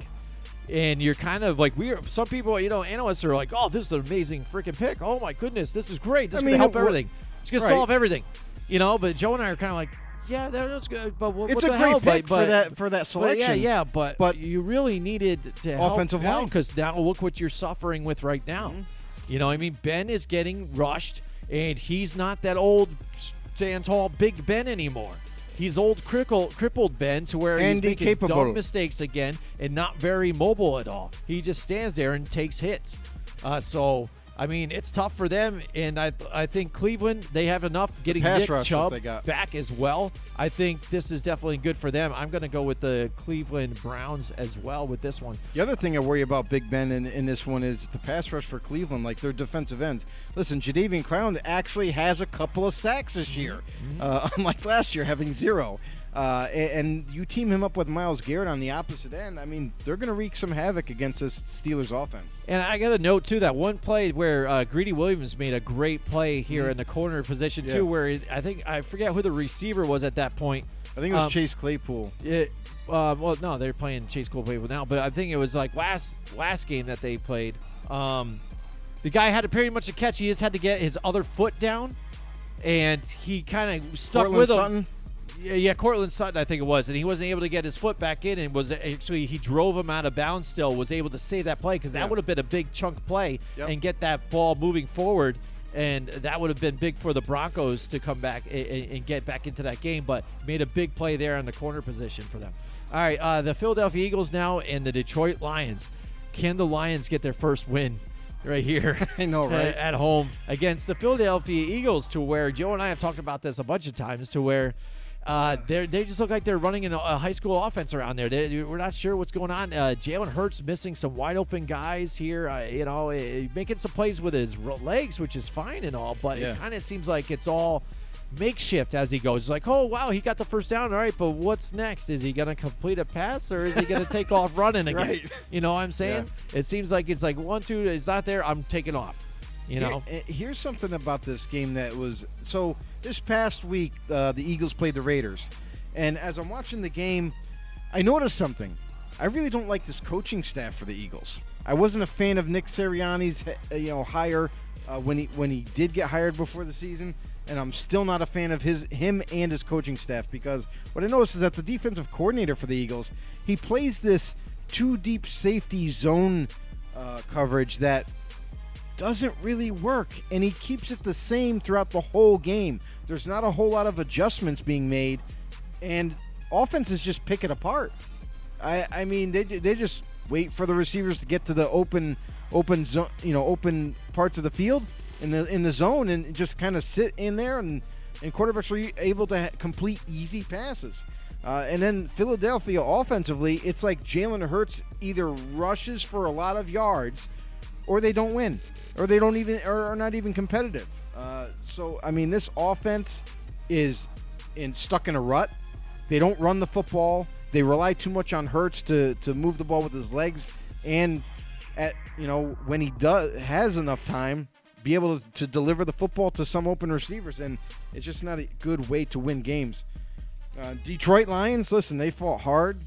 Speaker 2: And you're kind of like, some people, analysts are like, oh, this is an amazing freaking pick. Oh, my goodness, this is great. This is going to help everything. It's going to solve everything. But Joe and I are kind of like, yeah, that's good. But what
Speaker 1: it's
Speaker 2: the
Speaker 1: a
Speaker 2: hell?
Speaker 1: great pick for that selection.
Speaker 2: But you really needed to help
Speaker 1: offensive line,
Speaker 2: because now look what you're suffering with right now. Ben is getting rushed, and he's not that old, stand tall, big Ben anymore. He's old, crippled Ben, to where he's making dumb mistakes again and not very mobile at all. He just stands there and takes hits. It's tough for them, and I think Cleveland, they have enough getting Nick Chubb back as well. I think this is definitely good for them. I'm going to go with the Cleveland Browns as well with this one.
Speaker 1: The other thing I worry about Big Ben in this one is the pass rush for Cleveland, like their defensive ends. Listen, Jadeveon Clowney actually has a couple of sacks this year, unlike last year having 0. And you team him up with Myles Garrett on the opposite end. They're going to wreak some havoc against this Steelers offense.
Speaker 2: And I got to note, too, that one play where Greedy Williams made a great play here in the corner position, too, where I forget who the receiver was at that point. I
Speaker 1: think it was Chase Claypool.
Speaker 2: No, they're playing Chase Claypool now, but I think it was like last game that they played. The guy had pretty much a catch. He just had to get his other foot down, and he kind of stuck with him.
Speaker 1: Sutton?
Speaker 2: Yeah, Cortland Sutton, I think it was, and he wasn't able to get his foot back in, and he drove him out of bounds still, was able to save that play, because that would have been a big chunk play and get that ball moving forward, and that would have been big for the Broncos to come back and get back into that game, but made a big play there in the corner position for them. All right, the Philadelphia Eagles now and the Detroit Lions. Can the Lions get their first win right here?
Speaker 1: I know, right?
Speaker 2: At home against the Philadelphia Eagles, to where Joe and I have talked about this a bunch of times, to where they just look like they're running a high school offense around there. We're not sure what's going on. Jalen Hurts missing some wide open guys here. Making some plays with his legs, which is fine and all, but it kind of seems like it's all makeshift as he goes. It's like, oh wow, he got the first down, all right, but what's next? Is he going to complete a pass, or is he going to take off running again?
Speaker 1: Right.
Speaker 2: You know what I'm saying? Yeah. It seems like it's like 1, 2, it's not there, I'm taking off.
Speaker 1: Here's something about this game that was so. This past week, the Eagles played the Raiders, and as I'm watching the game, I noticed something. I really don't like this coaching staff for the Eagles. I wasn't a fan of Nick Sirianni's hire when he did get hired before the season, and I'm still not a fan of him and his coaching staff, because what I noticed is that the defensive coordinator for the Eagles, he plays this 2 deep safety zone coverage that doesn't really work, and he keeps it the same throughout the whole game. There's not a whole lot of adjustments being made, and offenses just pick it apart. They just wait for the receivers to get to the open zone, open parts of the field in the zone, and just kind of sit in there, and quarterbacks are able to complete easy passes. And then Philadelphia offensively, it's like Jalen Hurts either rushes for a lot of yards, or they don't win, or they don't even, or are not even competitive. This offense is stuck in a rut. They don't run the football. They rely too much on Hurts to move the ball with his legs, and when he has enough time, be able to deliver the football to some open receivers, and it's just not a good way to win games. Detroit Lions, listen, they fought hard.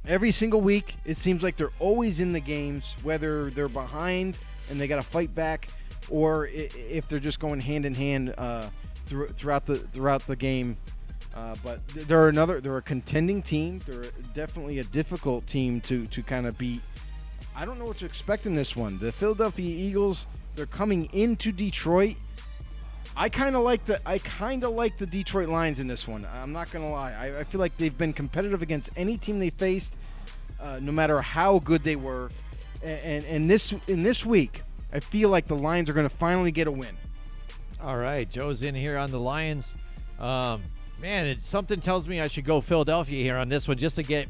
Speaker 1: Every single week, it seems like they're always in the games, whether they're behind and they got to fight back, or if they're just going hand in hand throughout the game. But they're a contending team. They're definitely a difficult team to kind of beat. I don't know what to expect in this one. The Philadelphia Eagles, they're coming into Detroit. I kind of like the Detroit Lions in this one. I'm not gonna lie. I feel like they've been competitive against any team they faced, no matter how good they were. And in this week, I feel like the Lions are going to finally get a win.
Speaker 2: All right, Joe's in here on the Lions. Something tells me I should go Philadelphia here on this one, just to get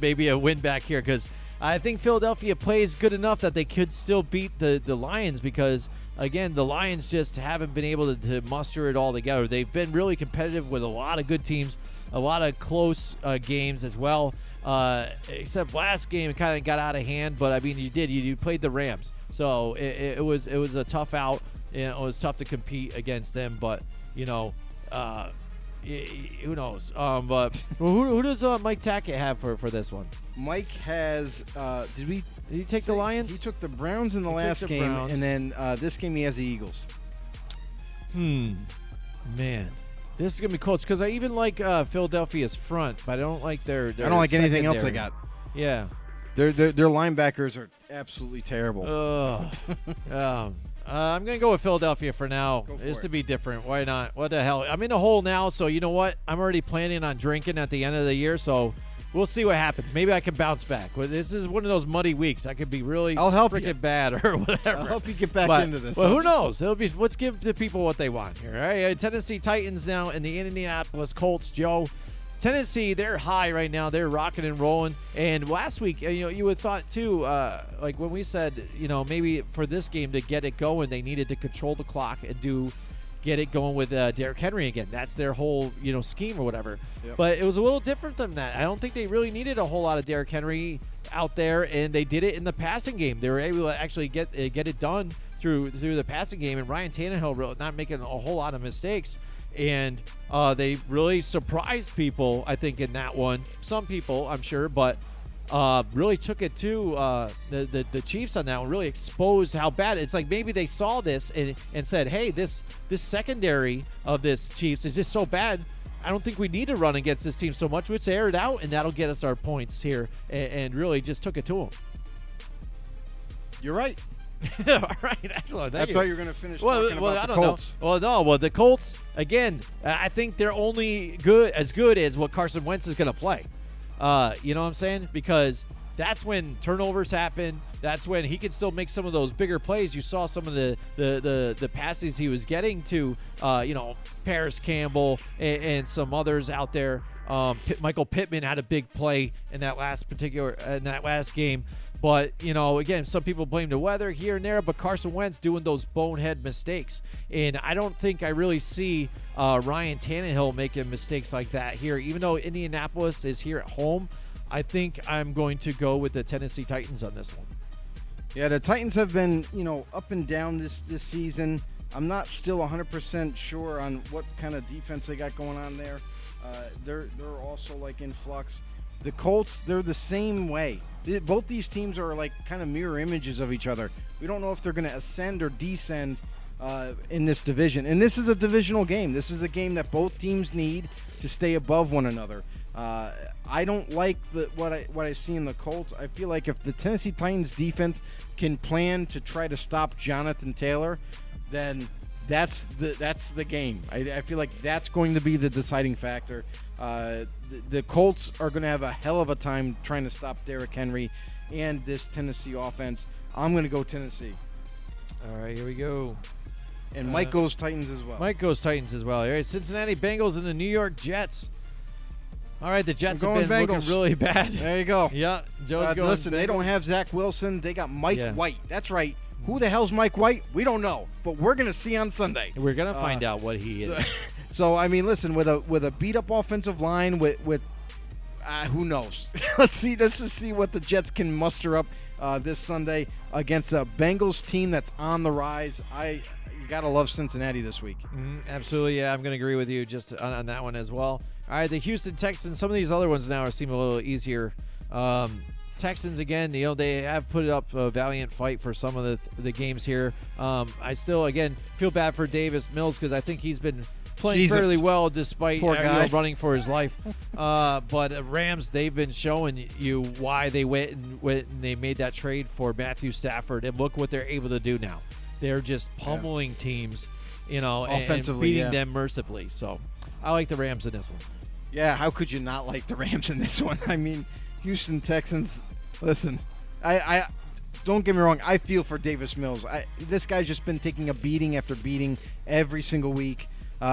Speaker 2: maybe a win back here, because I think Philadelphia plays good enough that they could still beat the Lions, because, again, the Lions just haven't been able to muster it all together. They've been really competitive with a lot of good teams, a lot of close games as well. Except last game, it kind of got out of hand. But I mean, you played the Rams, so it was a tough out. It was tough to compete against them. But who knows? But who does Mike Tackett have for this one?
Speaker 1: Mike has. Did
Speaker 2: he take the Lions?
Speaker 1: He took the Browns in the last game,
Speaker 2: Browns.
Speaker 1: and then this game he has the Eagles.
Speaker 2: Man, this is gonna be close because I even like Philadelphia's front, but I don't like their
Speaker 1: I don't like anything else they got.
Speaker 2: Yeah,
Speaker 1: Their linebackers are absolutely terrible.
Speaker 2: I'm gonna go with Philadelphia for now, just to be different. Why not? What the hell? I'm in a hole now, so you know what? I'm already planning on drinking at the end of the year, so we'll see what happens. Maybe I can bounce back. Well, this is one of those muddy weeks. I could be really freaking bad or whatever.
Speaker 1: I'll help you get back into this.
Speaker 2: Well, who knows? Let's give the people what they want here. All right, Tennessee Titans now and the Indianapolis Colts. Joe, Tennessee, they're high right now. They're rocking and rolling. And last week, you would thought too, like when we said, maybe for this game to get it going, they needed to control the clock and get it going with Derrick Henry again. That's their whole, scheme or whatever.
Speaker 1: Yep.
Speaker 2: But it was a little different than that. I don't think they really needed a whole lot of Derrick Henry out there, and they did it in the passing game. They were able to actually get it done through the passing game, and Ryan Tannehill not making a whole lot of mistakes. And they really surprised people, I think, in that one. Some people, I'm sure, but really took it to the Chiefs on that one. Really exposed how bad it's like. Maybe they saw this and said, "Hey, this secondary of this Chiefs is just so bad. I don't think we need to run against this team so much. Let's air it out, and that'll get us our points here." And really just took it to them.
Speaker 1: You're right.
Speaker 2: All right, excellent.
Speaker 1: I thought you were going to finish talking about the Colts.
Speaker 2: Well, the Colts, again, I think they're only as good as what Carson Wentz is going to play. You know what I'm saying? Because that's when turnovers happen. That's when he can still make some of those bigger plays. You saw some of the passes he was getting to, Paris Campbell and some others out there. Michael Pittman had a big play in that last game. But, again, some people blame the weather here and there, but Carson Wentz doing those bonehead mistakes. And I don't think I really see Ryan Tannehill making mistakes like that here. Even though Indianapolis is here at home, I think I'm going to go with the Tennessee Titans on this one.
Speaker 1: Yeah, the Titans have been, up and down this season. I'm not still 100% sure on what kind of defense they got going on there. They're also like in flux. The Colts, they're the same way. Both these teams are like kind of mirror images of each other. We don't know if they're going to ascend or descend in this division. And this is a divisional game. This is a game that both teams need to stay above one another. I don't like what I see in the Colts. I feel like if the Tennessee Titans defense can plan to try to stop Jonathan Taylor, then that's the game. I feel like that's going to be the deciding factor. The Colts are going to have a hell of a time trying to stop Derrick Henry and this Tennessee offense. I'm going to go Tennessee.
Speaker 2: All right, here we go.
Speaker 1: And Mike goes Titans as well.
Speaker 2: Mike goes Titans as well. All right, Cincinnati Bengals and the New York Jets. All right, the Jets have been looking really bad.
Speaker 1: There you go.
Speaker 2: Yeah, Joe's going
Speaker 1: Listen,
Speaker 2: Bengals.
Speaker 1: They don't have Zach Wilson. They got Mike White. That's right. Who the hell's Mike White? We don't know, but we're going to see on Sunday.
Speaker 2: We're going to find out what he is.
Speaker 1: So I mean, listen, with a beat up offensive line, with who knows? Let's just see what the Jets can muster up this Sunday against a Bengals team that's on the rise. You gotta love Cincinnati this week.
Speaker 2: Absolutely, yeah, I'm gonna agree with you just on that one as well. All right, the Houston Texans. Some of these other ones now seem a little easier. Texans again, they have put up a valiant fight for some of the games here. I still again feel bad for Davis Mills because I think he's been playing fairly well despite running for his life. But Rams, they've been showing you why they went and they made that trade for Matthew Stafford, and look what they're able to do now. They're just pummeling teams, offensively, and beating them mercifully. So I like the Rams in this one.
Speaker 1: Yeah, how could you not like the Rams in this one? I mean, Houston Texans. Listen, I don't get me wrong. I feel for Davis Mills. This guy's just been taking a beating after beating every single week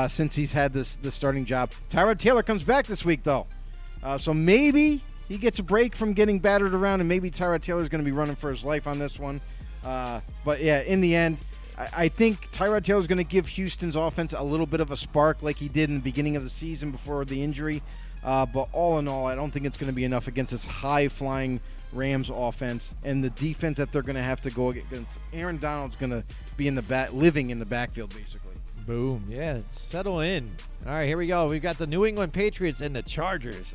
Speaker 1: since he's had the starting job. Tyrod Taylor comes back this week, though. So maybe he gets a break from getting battered around, and maybe Tyrod Taylor's going to be running for his life on this one. But, yeah, in the end, I think Tyrod Taylor's going to give Houston's offense a little bit of a spark like he did in the beginning of the season before the injury. But all in all, I don't think it's going to be enough against this high-flying Rams offense and the defense that they're going to have to go against. Aaron Donald's going to be living in the backfield, basically.
Speaker 2: Boom. Yeah, settle in. All right, here we go. We've got the New England Patriots and the Chargers.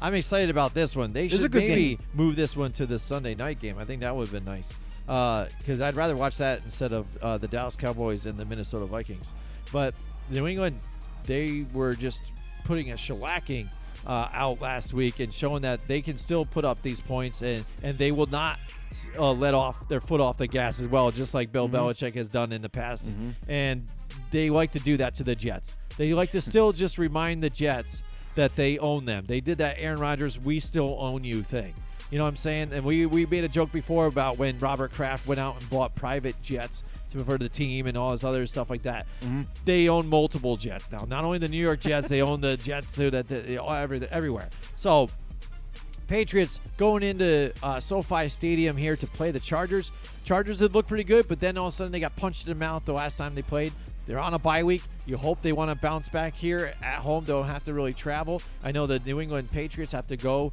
Speaker 2: I'm excited about this one. They should maybe move this one to the Sunday night game. I think that would have been nice because I'd rather watch that instead of the Dallas Cowboys and the Minnesota Vikings. But New England, they were just putting a shellacking out last week and showing that they can still put up these points and they will not let off their foot off the gas as well, just like Bill Belichick has done in the past. And they like to do that to the Jets. They like to still just remind the Jets that they own them. They did that Aaron Rodgers, we still own you thing. You know what I'm saying? And we made a joke before about when Robert Kraft went out and bought private jets for the team and all this other stuff like that. They own multiple jets now. Not only the New York Jets, they own the Jets too, everywhere. So Patriots going into SoFi Stadium here to play the Chargers. Chargers had looked pretty good, but then all of a sudden they got punched in the mouth the last time they played. They're on a bye week. You hope they want to bounce back here at home. Don't have to really travel. I know the New England Patriots have to go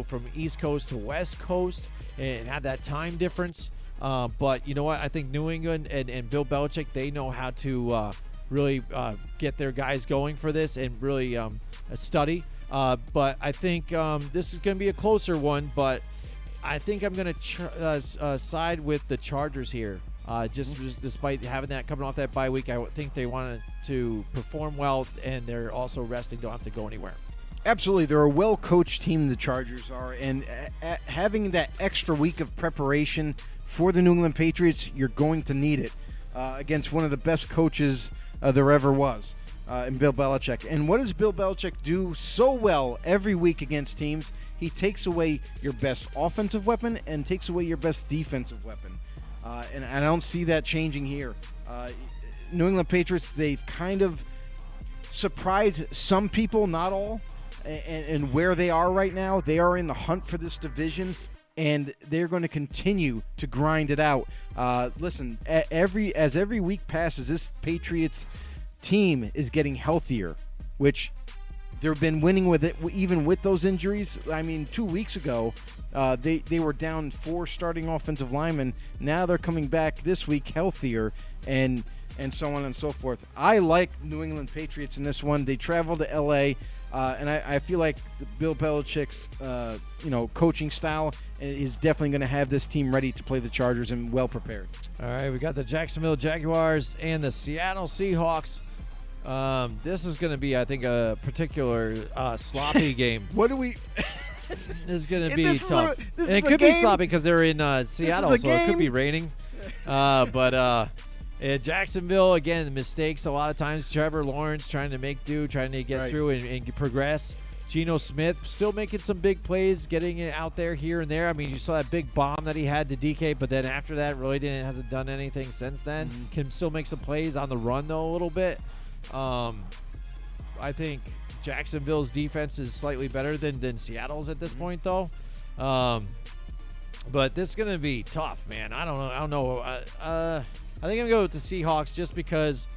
Speaker 2: from East Coast to West Coast and have that time difference. But you know what? I think New England and Bill Belichick, they know how to really get their guys going for this and really study. But I think this is going to be a closer one, but I think I'm going to side with the Chargers here. Despite having that coming off that bye week, I think they wanted to perform well, and they're also resting, don't have to go anywhere.
Speaker 1: Absolutely. They're a well-coached team, the Chargers are, and having that extra week of preparation for the New England Patriots, you're going to need it against one of the best coaches there ever was, in Bill Belichick. And what does Bill Belichick do so well every week against teams? He takes away your best offensive weapon and takes away your best defensive weapon. And I don't see that changing here. New England Patriots, they've kind of surprised some people, not all, and where they are right now. They are in the hunt for this division, and they're going to continue to grind it out. Listen, as every week passes, this Patriots team is getting healthier, which they've been winning with it, even with those injuries. I mean, 2 weeks ago, they were down 4 starting offensive linemen. Now they're coming back this week healthier, and so on and so forth. I like New England Patriots in this one. They travel to L.A., and I feel like Bill Belichick's coaching style is definitely going to have this team ready to play the Chargers and well prepared.
Speaker 2: All right, we got the Jacksonville Jaguars and the Seattle Seahawks. This is going to be, I think, a particular sloppy game.
Speaker 1: What do we...
Speaker 2: This is going to be tough. And it could be sloppy because they're in Seattle, so it could be raining. But Jacksonville, again, the mistakes a lot of times. Trevor Lawrence trying to make do, trying to get through and progress. Geno Smith still making some big plays, getting it out there here and there. I mean, you saw that big bomb that he had to DK, but then after that really hasn't done anything since then. Can still make some plays on the run, though, a little bit. I think Jacksonville's defense is slightly better than Seattle's at this point, though. But this is going to be tough, man. I don't know. I think I'm going to go with the Seahawks just because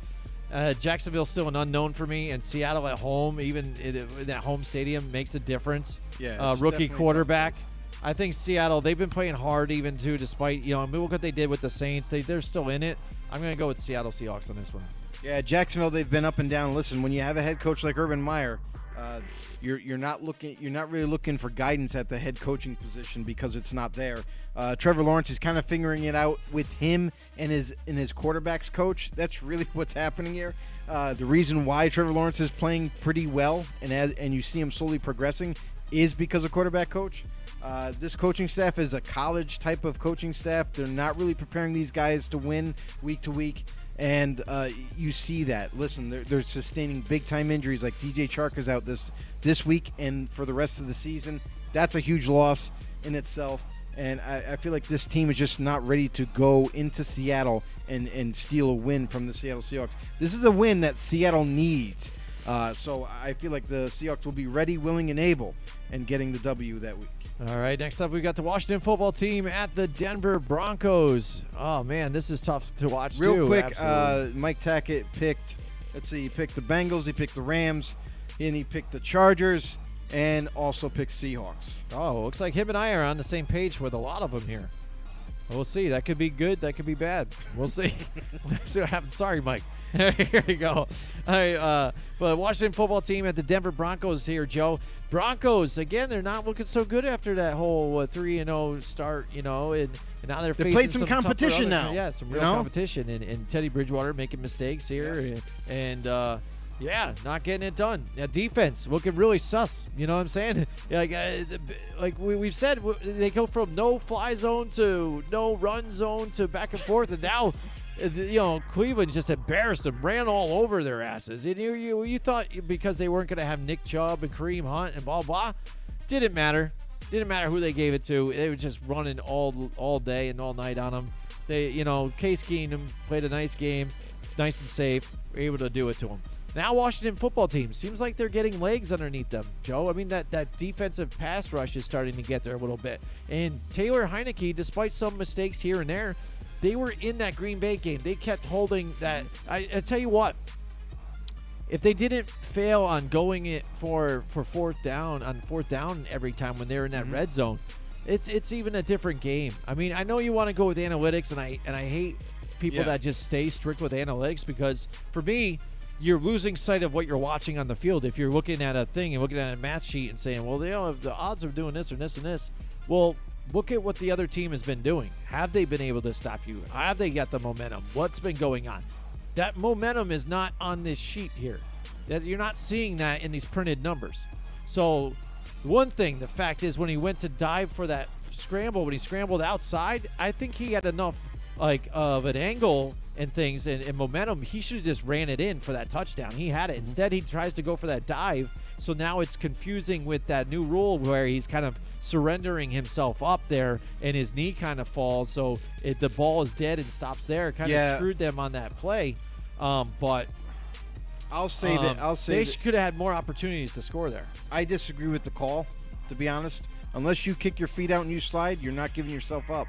Speaker 2: Jacksonville's still an unknown for me, and Seattle at home, even in that home stadium, makes a difference.
Speaker 1: Yeah,
Speaker 2: rookie quarterback. I think Seattle, they've been playing hard even, too, despite, I mean, look what they did with the Saints. They're still in it. I'm going to go with Seattle Seahawks on this one.
Speaker 1: Yeah, Jacksonville, they've been up and down. Listen, when you have a head coach like Urban Meyer, you're not really looking for guidance at the head coaching position because it's not there. Trevor Lawrence is kind of figuring it out with him and his quarterback's coach. That's really what's happening here. The reason why Trevor Lawrence is playing pretty well and you see him slowly progressing is because of quarterback coach. This coaching staff is a college type of coaching staff. They're not really preparing these guys to win week to week. And you see that. Listen, they're sustaining big-time injuries like DJ Chark is out this week and for the rest of the season. That's a huge loss in itself. And I feel like this team is just not ready to go into Seattle and steal a win from the Seattle Seahawks. This is a win that Seattle needs. So I feel like the Seahawks will be ready, willing, and able and getting the W that week.
Speaker 2: All right, next up, we've got the Washington football team at the Denver Broncos. Oh, man, this is tough to watch,
Speaker 1: Real
Speaker 2: too.
Speaker 1: quick, Mike Tackett picked the Bengals. He picked the Rams. and he picked the Chargers and also picked Seahawks.
Speaker 2: Oh, looks like him and I are on the same page with a lot of them here. We'll see. That could be good. That could be bad. We'll see. Let's see what happens. Sorry, Mike. Here we go. All right, but Washington football team at the Denver Broncos here, Joe. Broncos, again, they're not looking so good after that whole 3-0 start, and now they're facing
Speaker 1: played some competition now.
Speaker 2: Yeah, some real competition. And Teddy Bridgewater making mistakes here. And not getting it done. Defense looking really sus. You know what I'm saying? Like we've said, they go from no fly zone to no run zone to back and forth, and now, Cleveland just embarrassed them, ran all over their asses. And you thought because they weren't going to have Nick Chubb and Kareem Hunt and blah blah, didn't matter. Didn't matter who they gave it to. They were just running all day and all night on them. They, Case Keenum played a nice game, nice and safe, were able to do it to them. Now Washington football team seems like they're getting legs underneath them, Joe. I mean, that defensive pass rush is starting to get there a little bit. And Taylor Heineke, despite some mistakes here and there, they were in that Green Bay game. They kept holding that. I tell you what, if they didn't fail on going it for fourth down every time when they're in that red zone, it's even a different game. I mean, I know you want to go with analytics, and I hate people that just stay strict with analytics, because for me, you're losing sight of what you're watching on the field. If you're looking at a thing and looking at a math sheet and saying, well, the odds are doing this or this and this. Well, look at what the other team has been doing. Have they been able to stop you? Have they got the momentum? What's been going on? That momentum is not on this sheet here. You're not seeing that in these printed numbers. So one thing, the fact is, when he went to dive for that scramble, when he scrambled outside, I think he had enough of an angle and things and momentum. He should have just ran it in for that touchdown. He had it. Instead, he tries to go for that dive. So now it's confusing with that new rule where he's kind of surrendering himself up there and his knee kind of falls. So the ball is dead and stops there. Kind of screwed them on that play. But
Speaker 1: I'll say
Speaker 2: they could have had more opportunities to score there.
Speaker 1: I disagree with the call, to be honest. Unless you kick your feet out and you slide, you're not giving yourself up.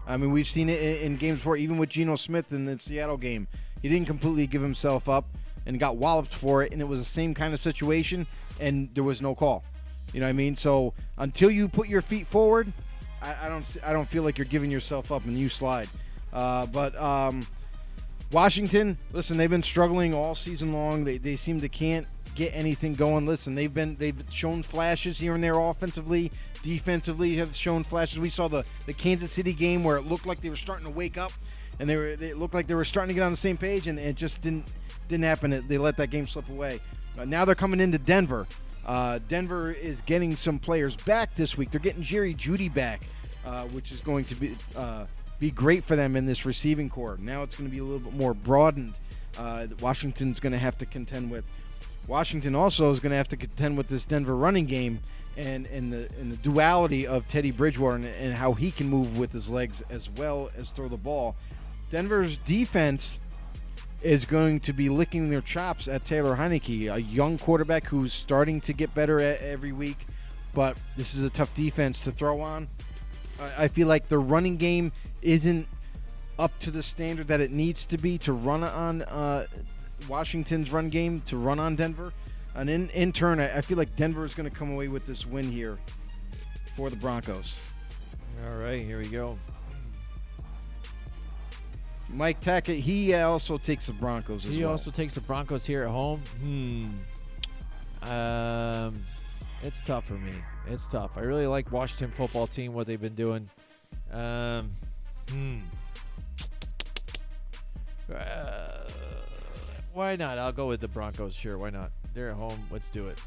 Speaker 1: I mean, we've seen it in games before, even with Geno Smith in the Seattle game. He didn't completely give himself up and got walloped for it, and it was the same kind of situation, and there was no call. You know what I mean? So until you put your feet forward, I don't feel like you're giving yourself up and you slide. But Washington, listen, they've been struggling all season long. They seem to can't get anything going. Listen, they've shown flashes here and there offensively, defensively have shown flashes. We saw the Kansas City game where it looked like they were starting to wake up, and they looked like they were starting to get on the same page, and it just didn't happen. They let that game slip away. Now they're coming into Denver. Denver is getting some players back this week. They're getting Jerry Jeudy back, which is going to be great for them in this receiving core. Now it's going to be a little bit more broadened. Washington's going to have to contend with. Washington also is going to have to contend with this Denver running game and the duality of Teddy Bridgewater and how he can move with his legs as well as throw the ball. Denver's defense is going to be licking their chops at Taylor Heineke, a young quarterback who's starting to get better every week, but this is a tough defense to throw on. I feel like the running game isn't up to the standard that it needs to be to run on Washington's run game, to run on Denver. And in turn, I feel like Denver is going to come away with this win here for the Broncos.
Speaker 2: All right, here we go.
Speaker 1: Mike Tackett, he also takes the Broncos as well.
Speaker 2: He also takes the Broncos here at home. It's tough for me. It's tough. I really like Washington football team, what they've been doing. Why not? I'll go with the Broncos. Sure, why not? They're at home. Let's do it.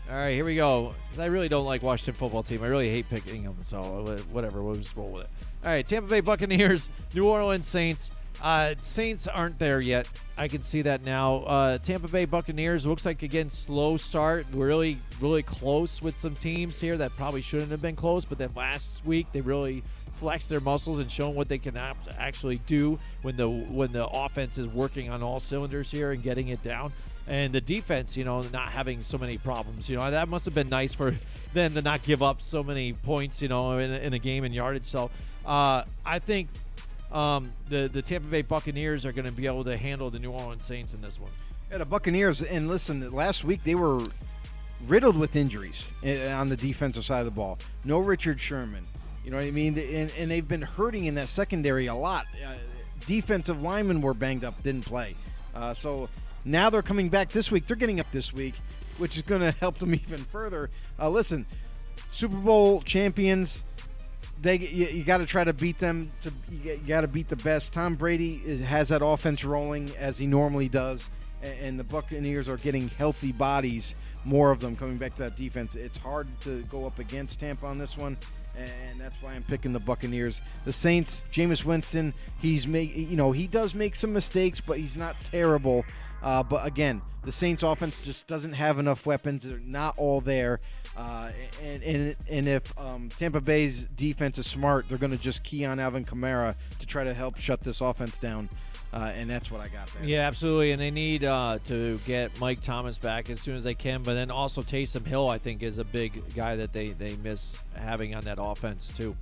Speaker 2: All right, here we go. I really don't like Washington football team. I really hate picking them, so whatever. We'll just roll with it. All right, Tampa Bay Buccaneers, New Orleans Saints. Saints aren't there yet. I can see that now. Tampa Bay Buccaneers looks like, again, slow start. We're really, really close with some teams here that probably shouldn't have been close, but then last week they really flexed their muscles and shown what they can actually do when the offense is working on all cylinders here and getting it down. And the defense, not having so many problems. That must have been nice for them to not give up so many points, in a game in yardage. So I think the Tampa Bay Buccaneers are going to be able to handle the New Orleans Saints in this one.
Speaker 1: Yeah, the Buccaneers, and listen, last week they were riddled with injuries on the defensive side of the ball. No Richard Sherman. You know what I mean? And they've been hurting in that secondary a lot. Defensive linemen were banged up, didn't play. So now they're coming back this week. They're getting up this week, which is going to help them even further. Listen, Super Bowl champions, you got to try to beat them. You got to beat the best. Tom Brady has that offense rolling as he normally does, and the Buccaneers are getting healthy bodies, more of them coming back to that defense. It's hard to go up against Tampa on this one, and that's why I'm picking the Buccaneers. The Saints, Jameis Winston, he does make some mistakes, but he's not terrible. But again, the Saints offense just doesn't have enough weapons. They're not all there. And if Tampa Bay's defense is smart, they're going to just key on Alvin Kamara to try to help shut this offense down. And that's what I got there.
Speaker 2: Yeah, absolutely. And they need to get Mike Thomas back as soon as they can. But then also Taysom Hill, I think, is a big guy that they miss having on that offense, too.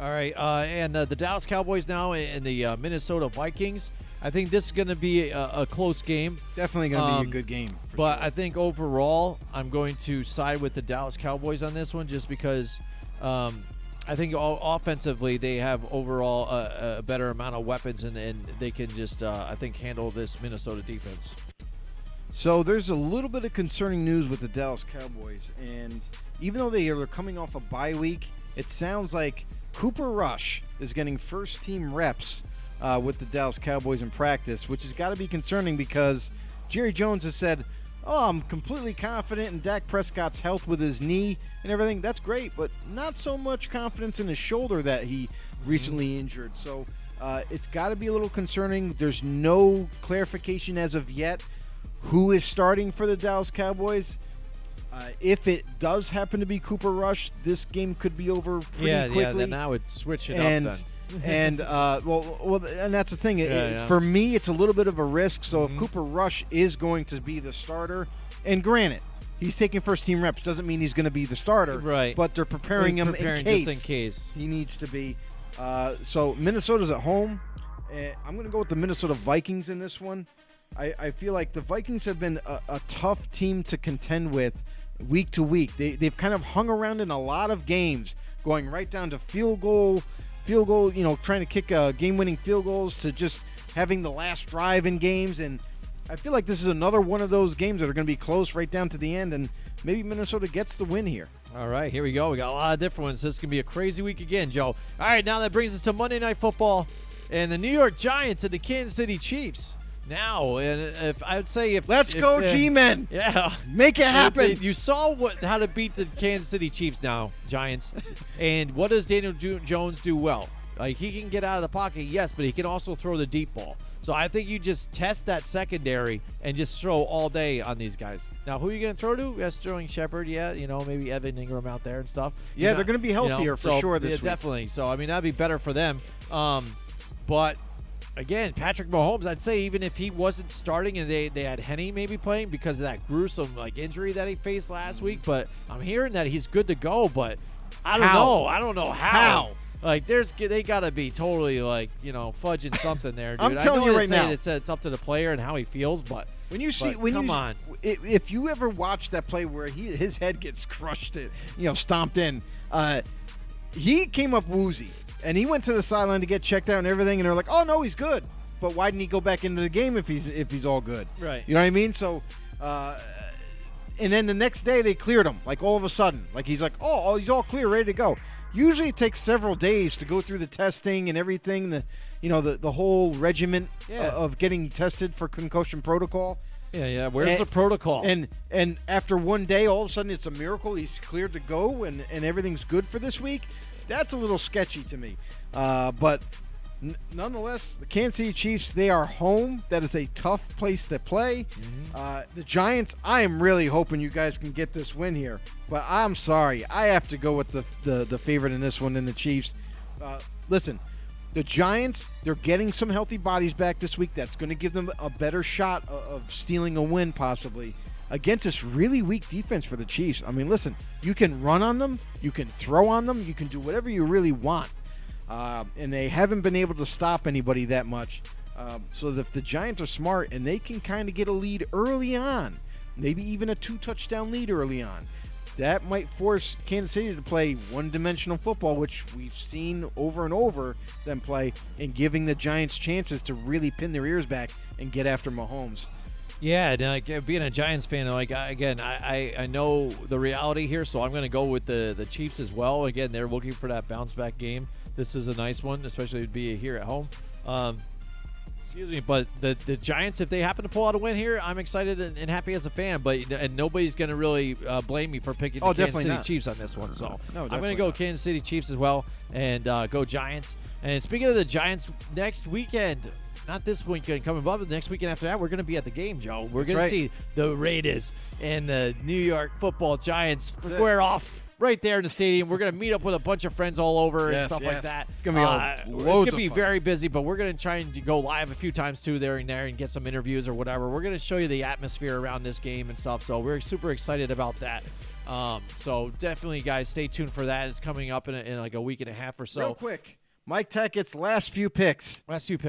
Speaker 2: All right. And the Dallas Cowboys now and the Minnesota Vikings. I think this is going to be a close game.
Speaker 1: Definitely going to be a good game.
Speaker 2: But sure. I think overall, I'm going to side with the Dallas Cowboys on this one just because I think offensively they have overall a better amount of weapons and they can just, I think, handle this Minnesota defense.
Speaker 1: So there's a little bit of concerning news with the Dallas Cowboys. And even though they are coming off a bye week, it sounds like Cooper Rush is getting first-team reps with the Dallas Cowboys in practice, which has got to be concerning because Jerry Jones has said, I'm completely confident in Dak Prescott's health with his knee and everything. That's great, but not so much confidence in his shoulder that he recently injured. So it's got to be a little concerning. There's no clarification as of yet who is starting for the Dallas Cowboys. If it does happen to be Cooper Rush, this game could be over pretty quickly.
Speaker 2: Yeah, then I would switch it up then.
Speaker 1: And and that's the thing. For me, it's a little bit of a risk. So if Cooper Rush is going to be the starter, and granted, he's taking first-team reps, doesn't mean he's going to be the starter.
Speaker 2: Right.
Speaker 1: But they're preparing him
Speaker 2: just in case
Speaker 1: he needs to be. So Minnesota's at home. I'm going to go with the Minnesota Vikings in this one. I feel like the Vikings have been a tough team to contend with week to week. They've kind of hung around in a lot of games, going right down to field goal, trying to kick game-winning field goals to just having the last drive in games. And I feel like this is another one of those games that are going to be close right down to the end, and maybe Minnesota gets the win here.
Speaker 2: All right, here we go. We got a lot of different ones. This is going to be a crazy week again, Joe. All right, now that brings us to Monday Night Football and the New York Giants and the Kansas City Chiefs. Now, and let's go, G-Men.
Speaker 1: Yeah, make it happen.
Speaker 2: You saw how to beat the Kansas City Chiefs now, Giants. And what does Daniel Jones do well? Like, he can get out of the pocket, yes, but he can also throw the deep ball. So I think you just test that secondary and just throw all day on these guys. Now, who are you going to throw to? Yes, Sterling Shepard, maybe Evan Ingram out there and stuff.
Speaker 1: Yeah, they're going to be healthier for sure this week.
Speaker 2: Definitely. So, I mean, that'd be better for them. But again, Patrick Mahomes, I'd say even if he wasn't starting and they had Henny maybe playing because of that gruesome injury that he faced last week, but I'm hearing that he's good to go, but I don't know. I don't know how. Like, they got to be totally fudging something there, dude.
Speaker 1: I'm telling you right now,
Speaker 2: it's up to the player and how he feels, but come on.
Speaker 1: If you ever watch that play where his head gets crushed, stomped in, he came up woozy. And he went to the sideline to get checked out and everything, and they're like, "Oh no, he's good." But why didn't he go back into the game if he's all good?
Speaker 2: Right.
Speaker 1: You know what I mean? So, and then the next day they cleared him, like all of a sudden, like he's like, "Oh, he's all clear, ready to go." Usually it takes several days to go through the testing and everything, the whole regiment of getting tested for concussion protocol.
Speaker 2: Yeah. Where's the protocol?
Speaker 1: And after one day, all of a sudden it's a miracle. He's cleared to go and everything's good for this week. That's a little sketchy to me. But nonetheless, the Kansas City Chiefs, they are home. That is a tough place to play. The Giants, I am really hoping you guys can get this win here. But I'm sorry. I have to go with the favorite in this one in the Chiefs. Listen, the Giants, they're getting some healthy bodies back this week. That's going to give them a better shot of stealing a win possibly against this really weak defense for the Chiefs. I mean, listen, you can run on them, you can throw on them, you can do whatever you really want. And they haven't been able to stop anybody that much. So if the Giants are smart and they can kind of get a lead early on, maybe even a 2-touchdown lead early on. That might force Kansas City to play one-dimensional football, which we've seen over and over them play, and giving the Giants chances to really pin their ears back and get after Mahomes.
Speaker 2: Yeah, and, being a Giants fan, I know the reality here, so I'm going to go with the Chiefs as well. Again, they're looking for that bounce-back game. This is a nice one, especially to be here at home. Excuse me, but the Giants, if they happen to pull out a win here, I'm excited and happy as a fan. And nobody's going to really blame me for picking the Kansas City Chiefs on this one. So I'm going to go Kansas City Chiefs as well and go Giants. And speaking of the Giants, next weekend. Not this weekend coming up, but the next weekend after that, we're going to be at the game, Joe. We're going to see the Raiders and the New York Football Giants square off right there in the stadium. We're going to meet up with a bunch of friends all over and stuff like that.
Speaker 1: It's going to
Speaker 2: be very busy, but we're going to try and go live a few times too there and there and get some interviews or whatever. We're going to show you the atmosphere around this game and stuff, so we're super excited about that. So definitely, guys, stay tuned for that. It's coming up in like a week and a half or so.
Speaker 1: Real quick. Mike Tackett's last few picks.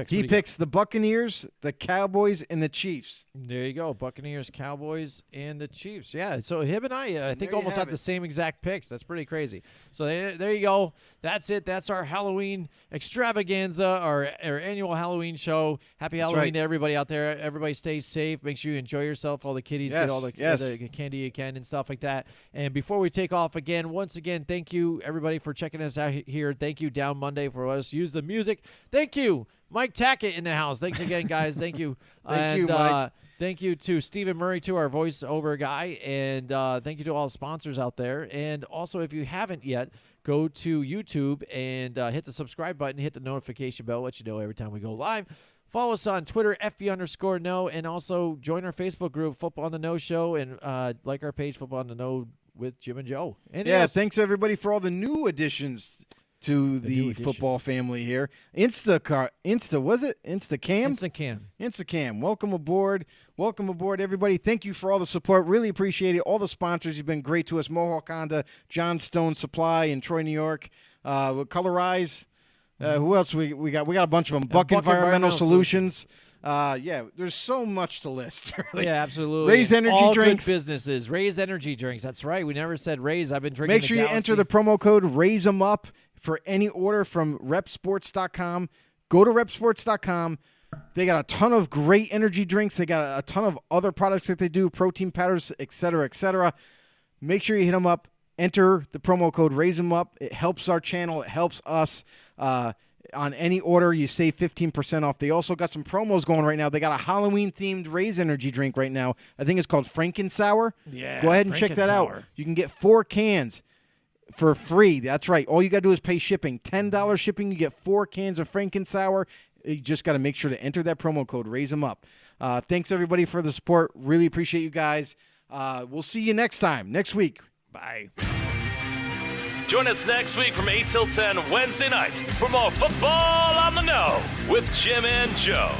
Speaker 1: He picks the Buccaneers, the Cowboys, and the Chiefs.
Speaker 2: There you go. Buccaneers, Cowboys, and the Chiefs. Yeah, so him and I think almost have the same exact picks. That's pretty crazy. So there you go. That's it. That's our Halloween extravaganza, our annual Halloween show. Happy Halloween to everybody out there. Everybody stay safe. Make sure you enjoy yourself. All the kiddies get all the candy you can and stuff like that. And before we take off again, once again, thank you, everybody, for checking us out here. Thank you, Down Monday, for us. Use the music. Thank you, Mike Tackett in the house. Thanks again, guys. Thank you.
Speaker 1: Thank you, Mike.
Speaker 2: Thank you to Stephen Murray, to our voiceover guy, and thank you to all the sponsors out there. And also, if you haven't yet, go to YouTube and hit the subscribe button, hit the notification bell, let you know every time we go live. Follow us on Twitter, FB_No, and also join our Facebook group, Football on the No Show, and like our page, Football on the No with Jim and Joe.
Speaker 1: Thanks everybody for all the new additions to the football family here. Instacam. Welcome aboard, everybody. Thank you for all the support. Really appreciate it. All the sponsors, you've been great to us. Mohawk Honda, John Stone Supply in Troy, New York. Colorize. Who else we got? We got a bunch of them. Buck Environmental Solutions. There's so much to list. Really.
Speaker 2: Yeah, absolutely.
Speaker 1: Raise Energy Drinks.
Speaker 2: Good businesses. Raise Energy Drinks. That's right. We never said Raise. I've been drinking.
Speaker 1: Make sure you enter the promo code Raise 'em Up for any order from repsports.com. Go to repsports.com. They got a ton of great energy drinks. They got a ton of other products that they do, protein powders, et cetera, et cetera. Make sure you hit them up. Enter the promo code Raise 'em Up. It helps our channel. It helps us. On any order, you save 15% off. They also got some promos going right now. They got a Halloween-themed Raise energy drink right now. I think it's called Frankensour.
Speaker 2: Yeah,
Speaker 1: go ahead and check that out. You can get 4 cans for free. That's right. All you got to do is pay shipping. $10 shipping, you get 4 cans of Frankensour. You just got to make sure to enter that promo code, Raise 'em Up. Thanks, everybody, for the support. Really appreciate you guys. We'll see you next week.
Speaker 2: Bye.
Speaker 5: Join us next week from 8 till 10 Wednesday night for more Football on the No with Jim and Joe.